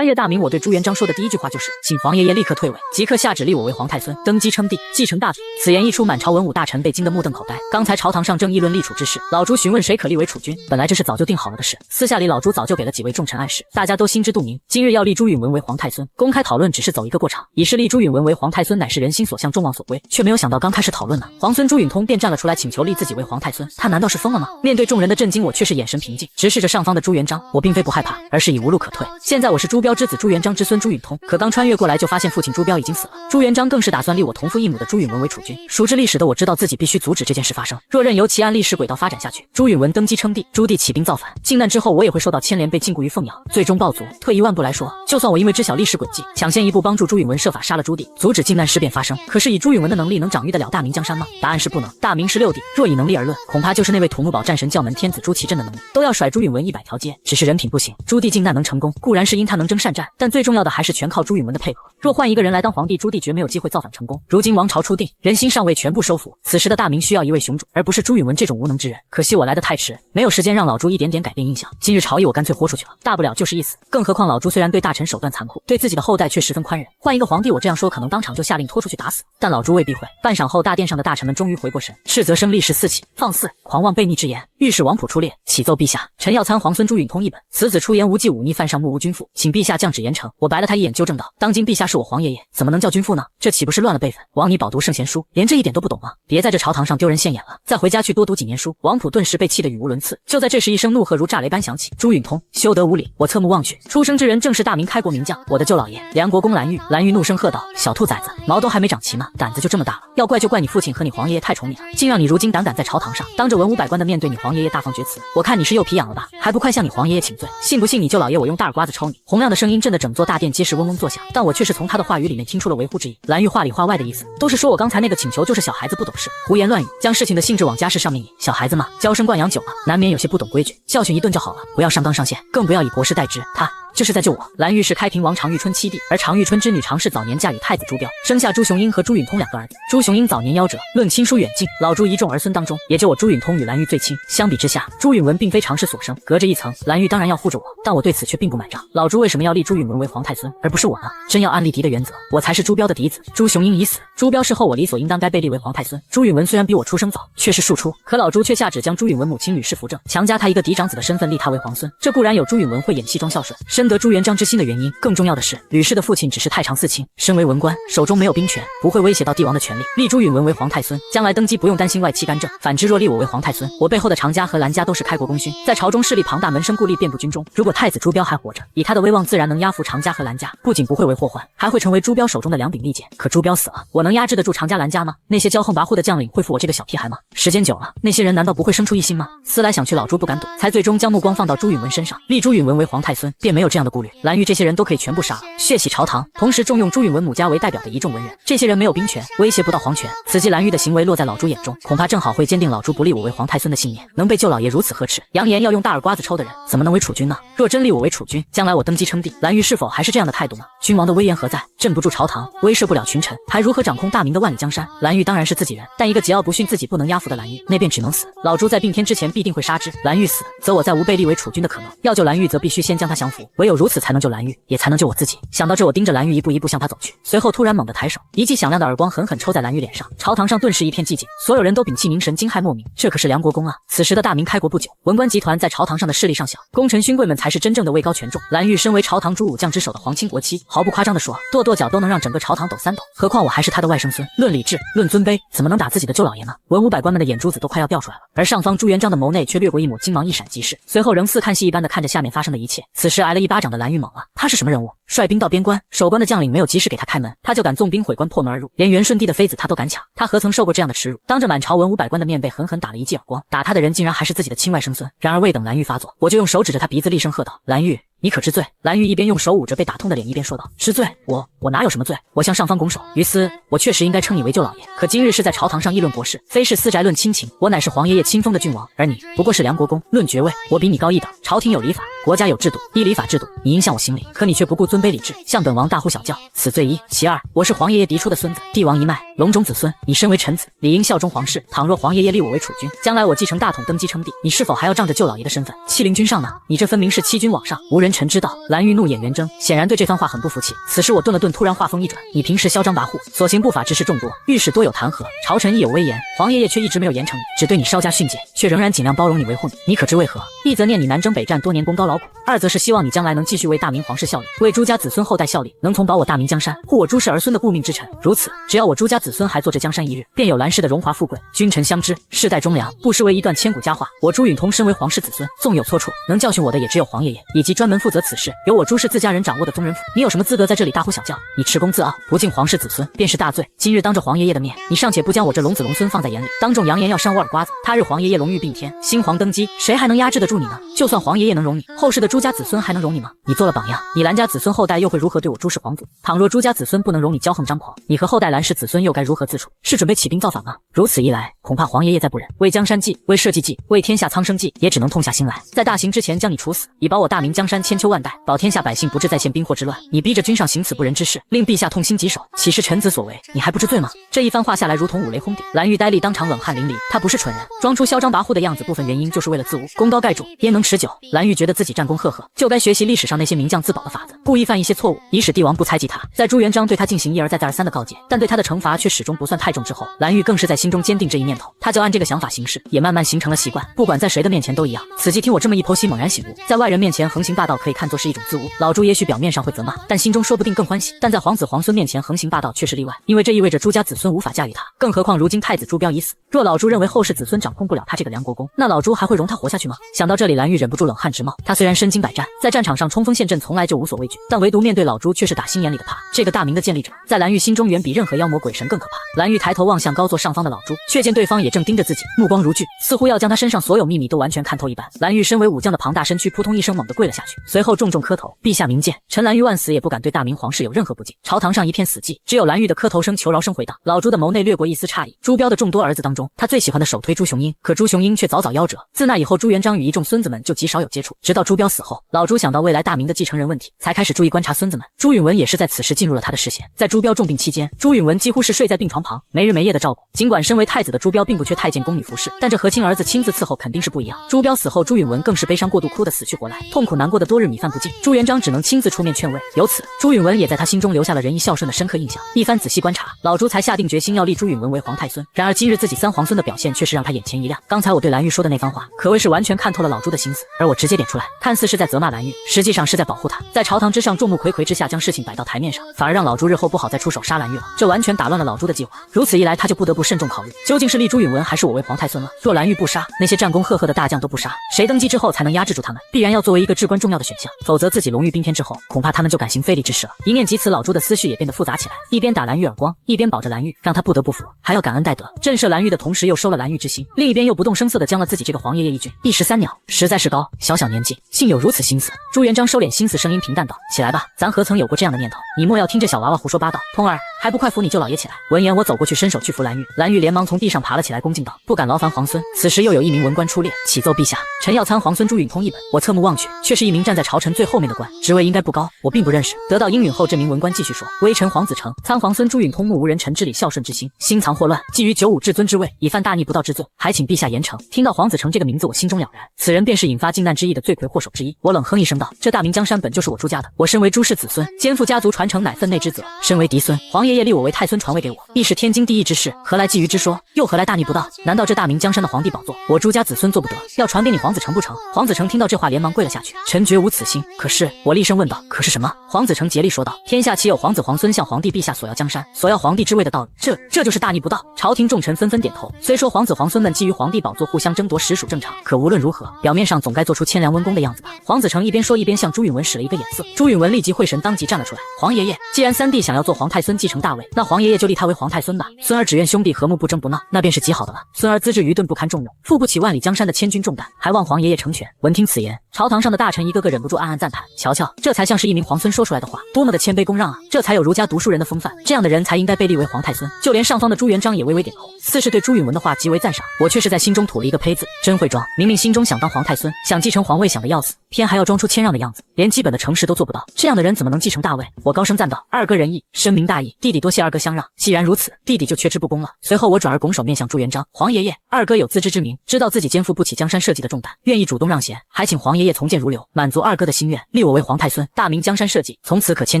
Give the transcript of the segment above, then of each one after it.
半夜大明，我对朱元璋说的第一句话就是，请皇爷爷立刻退位，即刻下旨立我为皇太孙，登基称帝，继承大统。此言一出，满朝文武大臣被惊得目瞪口呆。刚才朝堂上正议论立储之事，老朱询问谁可立为储君，本来这是早就定好了的事，私下里老朱早就给了几位重臣暗示，大家都心知肚明，今日要立朱允文为皇太孙，公开讨论只是走一个过场，以示立朱允文为皇太孙乃是人心所向，众望所归。却没有想到刚开始讨论呢，皇孙朱允通便站了出来，请求立自己为皇太孙，他难道是疯了吗？面对众人的震惊，我却是眼神平静，直视着上方的朱元璋，我并非不害怕，而是已无路可退。现在我是朱标之子朱元璋之孙朱允通，可刚穿越过来就发现父亲朱标已经死了，朱元璋更是打算立我同父异母的朱允文为储君。熟知历史的我知道自己必须阻止这件事发生，若任由其按历史轨道发展下去，朱允文登基称帝，朱棣起兵造反，靖难之后我也会受到牵连，被禁锢于凤阳，最终暴卒。退一万步来说，就算我因为知晓历史轨迹，抢先一步帮助朱允文设法杀了朱棣，阻止靖难事变发生，可是以朱允文的能力能掌驭得了大明江山吗？答案是不能。大明是6帝，若以能力而论，恐怕就是那位土木堡战神教门天子朱祁镇的能力，都要甩朱允文100条街。只是人品不行，朱棣靖难能成功，固然是因他能征善战，但最重要的还是全靠朱允文的配合。若换一个人来当皇帝，朱棣绝没有机会造反成功。如今王朝初定，人心尚未全部收服，此时的大明需要一位雄主，而不是朱允文这种无能之人。可惜我来得太迟，没有时间让老朱一点点改变印象。今日朝议我干脆豁出去了，大不了就是一死。更何况老朱虽然对大臣手段残酷，对自己的后代却十分宽仁。换一个皇帝，我这样说可能当场就下令拖出去打死，但老朱未必会。半晌后，大殿上的大臣们终于回过神，斥责声立时四起，放肆狂妄悖逆之言，御史王普出列，启奏陛下，臣要参皇孙朱允通一本，此子出言无忌忤逆，犯上目无君父，请陛下降旨严惩。我白了他一眼，纠正道：当今陛下是我皇爷爷，怎么能叫君父呢？这岂不是乱了辈分？枉你饱读圣贤书，连这一点都不懂吗？别在这朝堂上丢人现眼了，再回家去多读几年书。王普顿时被气得语无伦次。就在这时，一声怒喝如炸雷般响起：朱允通，休得无礼！我侧目望去，出生之人正是大明开国名将，我的舅老爷梁国公蓝玉。蓝玉怒声喝道：小兔崽子，毛都还没长齐呢，胆子就这么大了！要怪就怪你父亲和你皇爷爷太宠你了，竟让你如今胆敢在朝堂上当着文武百官的面对你皇爷爷大放厥词。我看你是又皮痒了吧，还不快向你皇爷爷请罪！信不信你舅老爷我用大耳刮子抽你！洪亮的声音震得整座大殿皆是嗡嗡作响，但我却是从他的话语里面听出了维护之意。蓝玉话里话外的意思都是说我刚才那个请求就是小孩子不懂事，胡言乱语，将事情的性质往家事上面引。小孩子嘛，娇生惯养久了，难免有些不懂规矩，教训一顿就好了，不要上纲上线，更不要以国事代之。他这是在救我。蓝玉是开平王常遇春七弟，而常遇春之女常氏早年嫁与太子朱标，生下朱雄英和朱允通2个儿子。朱雄英早年夭折，论亲疏远近，老朱一众儿孙当中，也就我朱允通与蓝玉最亲。相比之下，朱允文并非常氏所生，隔着一层，蓝玉当然要护着我，但我对此却并不买账。老朱为什么要立朱允文为皇太孙，而不是我呢？真要按立嫡的原则，我才是朱标的嫡子。朱雄英已死，朱标是后我理所应当该被立为皇太孙。朱允文虽然比我出生早，却是庶出，可老朱却下旨将朱允文母亲吕氏扶正，强加他一个嫡长子的身份立他为皇孙。这固然有朱允文会演戏装孝顺，深得朱元璋之心的原因，更重要的是吕氏的父亲只是太常四卿，身为文官，手中没有兵权，不会威胁到帝王的权力。立朱允文为皇太孙，将来登基不用担心外戚干政。反之，若立我为皇太孙，我背后的常家和蓝家都是开国功勋，在朝中势力庞大，门生故吏遍布军中。如果太子朱标还活着，以他的威望自然能压服常家和蓝家，不仅不会为祸患，还会成为朱标手中的2柄利剑。可朱标死了，我能压制得住常家蓝家吗？那些骄横跋扈的将领会服我这个小屁孩吗？时间久了，那些人难道不会生出异心吗？思来想去，老朱不敢赌，才最终将目光放到朱允文身上，立朱允文为皇太孙，便没有这样的顾虑。蓝玉这些人都可以全部杀了，血洗朝堂，同时重用朱允文母家为代表的一众文人。这些人没有兵权，威胁不到皇权，此际蓝玉的行为落在老朱眼中，恐怕正好会坚定老朱不立我为皇太孙的信念。能被舅老爷如此呵斥，扬言要用大耳刮子抽的人，怎么能为储君呢？若真立我为储君，将来我登基称帝，蓝玉是否还是这样的态度呢？君王的威严何在？镇不住朝堂，威慑不了群臣，还如何掌控大明的万里江山？蓝玉当然是自己人，但一个桀骜不驯、自己不能压服的蓝玉，那便只能死。老朱在并天之前必定会杀之。蓝玉死，则我再无被立为储君的可能。要救蓝玉，则必须先将他降服，唯有如此才能救蓝玉，也才能救我自己。想到这，我盯着蓝玉一步一步向他走去，随后突然猛地抬手，一记响亮的耳光狠狠抽在蓝玉脸上。朝堂上顿时一片寂静，所有人都屏气凝神，惊骇莫名。这可是梁国公啊！此时的大明开国不久，文官集团在朝堂上的势力尚小，功臣勋贵们才是真正的位高权重。蓝玉身为朝堂主武将之首的皇亲国戚，毫不夸张地说，跺跺脚都能让整个朝堂抖3抖，何况我还是他的外甥孙。论理智，论尊卑，怎么能打自己的舅老爷呢？文武百官们的眼珠子都快要掉出来了，而上方朱元璋的眸内却掠过一抹金芒，一闪即逝，随后仍似看戏一般的看着下面发生的一切。此时挨了一巴掌的蓝玉懵了，他是什么人物？率兵到边关，守关的将领没有及时给他开门，他就敢纵兵毁关破门而入，连元顺帝的妃子他都敢抢，他何曾受过这样的耻辱？当着满朝文武百官的面被狠狠打了一记耳光，打他的人竟然还是自己的亲外甥孙。然而未等蓝玉发作，我就用手指着他鼻子厉声喝道：蓝玉，你可知罪？蓝玉一边用手捂着被打痛的脸，一边说道：知罪？我哪有什么罪？我向上方拱手，于私，我确实应该称你为舅老爷，可今日是在朝堂上议论国事，非是私宅论亲情，我乃是皇爷爷亲封的郡王，而你不过是梁国公。论爵位，我比你高一等，朝廷有礼法，国家有制度，依礼法制度，你应向我行礼。可你却不顾尊卑礼制，向本王大呼小叫，此罪一。其二，我是皇爷爷嫡出的孙子，帝王一脉，龙种子孙，你身为臣子，理应效忠皇室。倘若皇爷爷立我为储君，将来我继承大统登基称帝，你是否还要仗着舅老爷的身份欺凌君上呢？你这分明是欺君罔上，无人臣之道。蓝玉怒眼圆睁，显然对这番话很不服气。此时我顿了顿，突然话锋一转，你平时嚣张跋扈，所行不法之事众多，御史多有弹劾，朝臣亦有威严，皇爷爷却一直没有严惩你，只对你稍加训诫，却仍然尽量包容你维护你，你可知为何？一则念你南征北战多年功高劳苦，二则是希望你将来能继续为大明皇室效力，为朱家子孙后代效力，能从保我大明江山，护我朱氏儿孙的顾命之臣。如此，只要我朱家子孙还坐这江山一日，便有蓝氏的荣华富贵，君臣相知，世代忠良，不失为一段千古佳话。我朱允通身为皇室子孙，纵有错处，能教训我的也只有皇爷爷，以及专门负责此事由我朱氏自家人掌握的宗人府。你有什么资格在这里大呼小叫？你恃功自傲，不敬皇室子孙，便是大罪。今日当着皇爷爷的面，你尚且不将我这龙子龙孙放在眼里，当众扬言要扇我耳刮子，他日皇爷爷龙驭并天，新皇登基，谁还能压制得住你呢？就算皇爷爷能容你，后世的朱家子孙还能容你吗？你做了榜样，你蓝家子孙后代又会如何对我朱氏皇族？倘若朱家子孙不能容你骄横张狂，你和后代蓝氏子孙又该如何自处？是准备起兵造反吗？如此一来，恐怕皇爷爷再不忍，为江山计，为社稷计，为天下苍生计，也只能痛下心来，在大刑之前将你处死，以保我大明江山千秋万代，保天下百姓不致再现兵祸之乱。你逼着君上行此不仁之事，令陛下痛心疾首，岂是臣子所为？你还不知罪吗？这一番话下来，如同五雷轰顶，蓝玉呆立当场冷汗淋漓。他不是蠢人，装出嚣张跋扈的样子，部分原因就是为了自污，功高盖主，焉能持久？蓝玉觉得自己战功赫赫，就该学习历史上那些名将自保的法子，故意犯一些错误，以使帝王不猜忌他。在朱元璋对他进行一而再再而三的告诫，但对他的惩罚却始终不算太重之后，蓝玉更是在心中坚定这一念头，他就按这个想法行事，也慢慢形成了习惯，不管在谁的面前都一样。此际听我这么一剖析，猛然醒悟，在外人面前横行霸道可以看作是一种自污，老朱也许表面上会责骂，但心中说不定更欢喜。但在皇子皇孙面前横行霸道却是例外，因为这意味着朱家子孙无法驾驭他，更何况如今太子朱标已死，若老朱认为后世子孙掌控不了他这个梁国公，那老朱还会容他活下去吗？想到这里，蓝玉忍不住冷汗直冒。他虽然身经百战，在战场上冲锋陷阵从来就无所畏惧，但唯独面对老朱却是打心眼里的怕。这个大明的建立者，在蓝玉心中远比任何妖魔鬼神更可怕。蓝玉抬头望向高坐上方的老朱，却见对方也正盯着自己，目光如炬，似乎要将他身上所有秘密都完全看透一般。蓝玉身为武将的庞大身躯扑通一声猛地跪了下去，随后重重磕头：“陛下明鉴，臣蓝玉万死也不敢对大明皇室有任何不敬。”朝堂上一片死寂，只有蓝玉的磕头声、求饶声回荡。老朱的眸内掠过一丝诧异。朱标的众多儿子当中，他最喜欢的首推朱雄英，可朱雄英却早早夭折。自那以后，朱元璋与一众孙子们就极少有接触，直到朱标死后，老朱想到未来大明的继承人问题，才开始注意观察孙子们。朱允文也是在此时进入了他的视线。在朱标重病期间，朱允文几乎是睡在病床旁，没日没夜的照顾。尽管身为太子的朱标并不缺太监宫女服侍，但这和亲儿子亲自伺候肯定是不一样。朱标死后，朱允文更是悲伤过度，哭得死去活来，痛苦难过的多日米饭不进。朱元璋只能亲自出面劝慰，由此朱允文也在他心中留下了仁义孝顺的深刻印象。一番仔细观察，老朱才下定决心要立朱允文为皇太孙。然而今日自己三皇孙的表现却是让他眼前一亮。刚才我对蓝玉说的那番话，可谓是完全看透了老朱的心思，而我直接点出来，看似是在责骂蓝玉，实际上是在保护他。在朝堂之上众目睽睽之下将事情摆到台面上，反而让老朱日后不好再出手杀蓝玉了，这完全打乱了老朱的计划。如此一来，他就不得不慎重考虑，究竟是立朱允文还是我为皇太孙了。若蓝玉不杀，那些战功赫赫的大将都不杀，谁登基之后才能压制住他们？必然要作为一个至关重要的选项，否则自己龙驭并天之后，恐怕他们就敢行费力之事了。一念及此，老朱的思绪也变得复杂起来，一边打蓝玉耳光，一边保着蓝玉，让他不得不服，还要感恩戴德，震慑蓝玉的同时又收了蓝玉之心，另一边又不动声色地将了自己这个皇爷爷一军。一石三鸟，实在是高。小小年纪，竟有如此心思。朱元璋收敛心思，声音平淡道：“起来吧，咱何曾有过这样的念头？你莫要听这小娃娃胡说八道。通儿，还不快扶你舅老爷起来！”闻言，我走过去，伸手去扶蓝玉。蓝玉连忙从地上爬了起来，恭敬道：“不敢劳烦皇孙。”此时又有一名文官出列，启奏陛下，臣要参皇孙朱允通一本。我侧目望去，却是一名站在朝臣最后面的官，职位应该不高，我并不认识。得到应允后，这名文官继续说：“微臣皇子成，参皇孙朱允通目无人臣之礼，孝顺之心，心藏祸乱，觊觎95至尊之位，已犯大逆不道之罪，还请陛下严惩。”听到皇子成这个名字，我心中了然，此人便是引发靖难之役的罪魁祸首之一。我冷哼一声道：“这大明江山本就是我朱家的，我身为朱氏子孙，肩负家族传承乃分内之责。身为嫡孙，皇爷爷立我为太孙，传位给我，亦是天经地义之事，何来觊觎之说？又何来大逆不道？难道这大明江山的皇帝宝座，我朱家子孙做不得，要传给你皇子成不成？”皇子成听到这话，连忙跪了下去：“臣绝无此心。”可是我厉声问道：“可是什么？”皇子成竭力说道：“天下岂有皇子皇孙向皇帝陛下索要江山，索要皇帝之位的道理？这就是大逆不道。”朝廷众臣纷纷点头。虽说皇子皇孙们觊觎皇帝宝座，互相争夺实属正常，可无论如何，表面上总该做出谦良温恭的样子吧。皇子成一边说一边向朱允文使了一个眼色。朱允文立即会神，当即站了出来：“皇爷爷，既然三弟想要做皇太孙继承大位，那皇爷爷就立他为皇太孙吧。孙儿只愿兄弟和睦不争不闹，那便是极好的了。孙儿资质愚钝，不堪重用，负不起万里江山的千钧重担，还望皇爷爷成全。”闻听此言，朝堂上的大臣一个个忍不住暗暗赞叹：“瞧瞧，这才像是一名皇孙说出来的话，多么的谦卑恭让啊！这才有儒家读书人的风范，这样的人才应该被立为皇太孙。”就连上方的朱元璋也微微点头，似是对朱允文的话极为赞赏。我却是在心中吐了一个呸字，真会装！明明心中想当皇太孙，想继承皇位，想的要死，偏还要装出谦让的样子，连基本的诚实都做不到，这样的人怎么能继承大位？我高声赞道：“二哥仁义，深明大义，弟弟多谢二哥相让。既然如此，弟弟就缺之不恭了。”随后我转而拱手面向朱元璋：“黄爷爷，二哥有自知之明，知道自己肩负不起江山社稷的重担，愿意主动让贤，还请黄爷爷从谏如流，满足二哥的心愿，立我为皇太孙，大明江山社稷，从此可千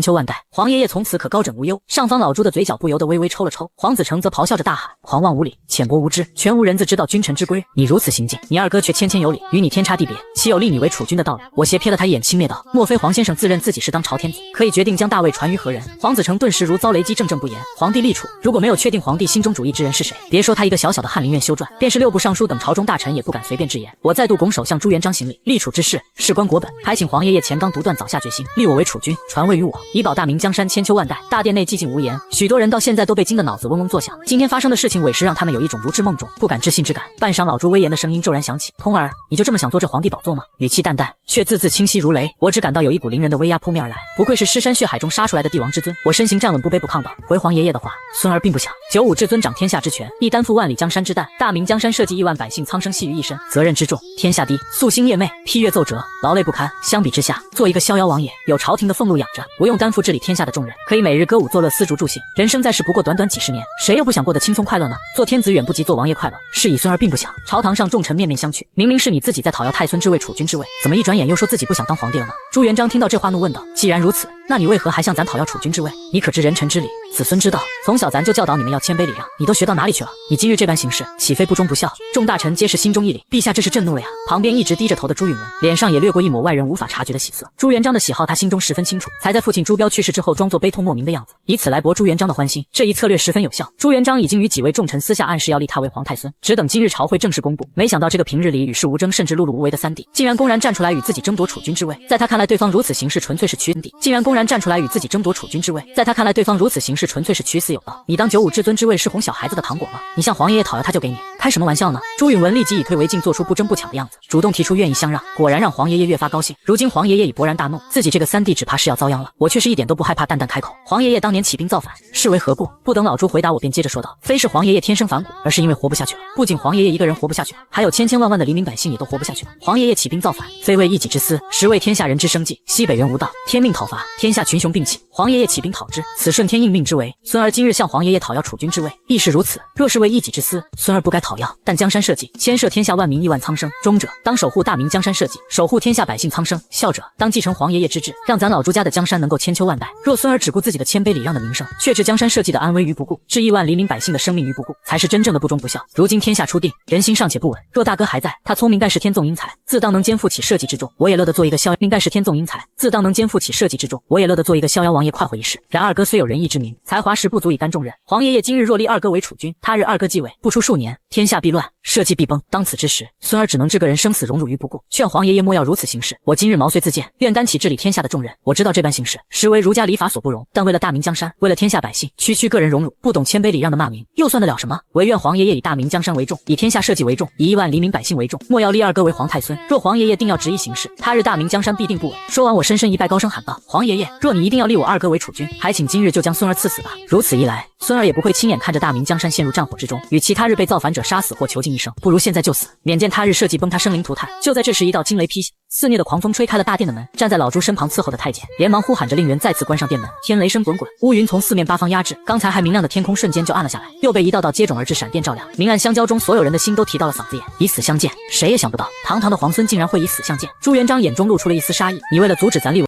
秋万代。黄爷爷从此可高枕无忧。”上方老朱的嘴角不由得微微抽了抽，黄子成则咆哮着大喊：“狂妄无礼，浅薄无知，全无人子知道君臣之规。你如此行径，你二哥却谦谦有礼，与你天差地别，岂有立你为储君的道理？”我斜瞥了他一眼，轻蔑道：“莫非黄先生自认自己是当朝天子，可以决定将大位传于何人？”黄子成顿时如遭雷击，怔怔不言。皇帝立储，如果没有确定皇帝心中主意之人是谁，别说他一个小小的翰林院修撰，便是6部尚书等朝中大臣也不敢随便直言。我再度拱手向朱元璋行礼：“立储之事事关国本，还请黄爷爷前纲独断，早下决心，立我为储君，传位于我，以保大明江山千秋万代。”大殿内寂静无言，许多人到现在都被惊得脑子嗡嗡作响。今天发生的事情委实让他们有一种如至梦中，不敢置信之感。半晌，老朱威严的声音骤然响起：“童儿，你就这么想坐这皇帝宝座吗？”语气淡淡，却字字清晰如雷。我只感到有一股凌人的威压扑面而来，不愧是尸山血海中杀出来的帝王之尊。我身形站稳，不卑不亢道：“回黄爷爷的话，孙儿并不想。95至尊掌天下之权，亦担负万里江山之担，大明江山社稷亿万百姓苍生系于一身，责任之重，天下低，夙兴夜寐，批阅奏折，劳累不堪。相比之下，做一个逍遥王爷，有朝廷的俸禄养着，不用担负治理天下的重任，可以每日歌舞作乐，丝竹助兴。人生在世不过短短几十年，谁又不想过得轻松快乐呢？做天子远不及做王爷快乐。是以孙儿并不想。”朝堂上众臣面面相觑，明明是你自己在讨要太孙之位、储君之位，怎么一转眼又说自己不想当皇帝了呢？朱元璋听到这话，怒问道：“既然如此，那你为何还向咱讨要储君之位？你可知人臣之礼，子孙之道？从小咱就教导你们要谦卑礼让，你都学到哪里去了？你今日这般行事，岂非不忠不孝？”众大臣皆是心中一凛，陛下这是震怒了呀！旁边一直低着头的朱允文，脸上也掠过一抹外人无法察觉的喜色。朱元璋的喜好他心中十分清楚，才在父亲朱标去世之后装作悲痛莫名的样子，以此来博朱元璋的欢心。这一策略十分有效。朱元璋已经与几位重臣私下暗示要立他为皇太孙，只等今日朝会正式公布。没想到这个平日里与世无争甚至碌碌无为的三弟，竟然公然站出来与自己争夺储君之位。在他看来，对方如此行事纯粹是屈弟，竟然公然站出来与自己争夺储君之位。在他看来，对方如此行事纯粹是取死有道。你当95至尊之位是哄小孩子的糖果吗？你向黄爷爷讨要他就给你，开什么玩笑呢？朱允文立即以退为进，做出不争不抢的样子，主动提出愿意相让，果然让黄爷爷越发高兴。如今黄爷爷已勃然大怒，自己这个三弟只怕是要遭殃了。我却是一点都不害怕，淡淡开口：“黄爷爷当年起兵造反，是为何故？”不等老朱回答，我便接着说道：“非是黄爷爷天生反骨，而是因为活不下去了。不仅黄爷爷一个人活不下去了，还有千千万万的黎民百姓也都活不下去了。黄爷爷起兵造反，非为一己之私，实为天下人之生计。西北人无道，天命讨伐，天下群雄并起，黄爷爷起兵讨之，此顺天应命之为。孙儿今日向黄爷爷讨要储君之位，亦是如此。若是为一己之私，孙儿不该讨要。但江山社稷，牵涉天下万民亿万苍生，忠者当守护大明江山社稷，守护天下百姓苍生；孝者当继承黄爷爷之志，让咱老朱家的江山能够千秋万代。若孙儿只顾自己的谦卑礼让的名声，却置江山社稷的安危于不顾，置亿万黎民百姓的生命于不顾，才是真正的不忠不孝。如今天下初定，人心尚且不稳，若大哥还在，他聪明盖世天纵英才，自当能肩负起社稷之重。我也乐得做一个逍命盖世天纵英才，自当能肩负起社稷之重。我也乐得做一个逍遥王爷，快活一世。然二哥虽有仁义之名，才华实不足以担重任。黄爷爷今日若立二哥为储君，他日二哥继位，不出数年，天下必乱，社稷必崩。当此之时，孙儿只能置个人生死荣辱于不顾，劝黄爷爷莫要如此行事。我今日毛遂自荐，愿担起治理天下的重任。我知道这般行事实为儒家礼法所不容，但为了大明江山，为了天下百姓，区个人荣辱，不懂谦卑礼让的骂名，又算得了什么？唯愿黄爷爷以大明江山为重，以天下社稷为重，以亿万黎民百姓为重，莫要立二哥为皇太孙。若黄爷爷定要执意行事，他日大明江山必定不稳。说完，我深深一拜，高声喊道：“黄爷爷，若你一定要立我二哥为储君，还请今日就将孙儿赐死吧。如此一来，孙儿也不会亲眼看着大明江山陷入战火之中，与其他日被造反者杀死或囚禁一生，不如现在就死，免见他日社稷崩塌，生灵涂炭。”就在这时，一道惊雷劈下，肆虐的狂风吹开了大殿的门，站在老朱身旁伺候的太监连忙呼喊着令人再次关上殿门。天雷声滚滚，乌云从四面八方压至，刚才还明亮的天空瞬间就暗了下来，又被一道道接踵而至闪电照亮。明暗相交中，所有人的心都提到了嗓子眼，以死相见。谁也想不到，堂堂的皇孙竟然会以死相见。朱元璋眼中露出了一丝杀意：“你为了阻止咱立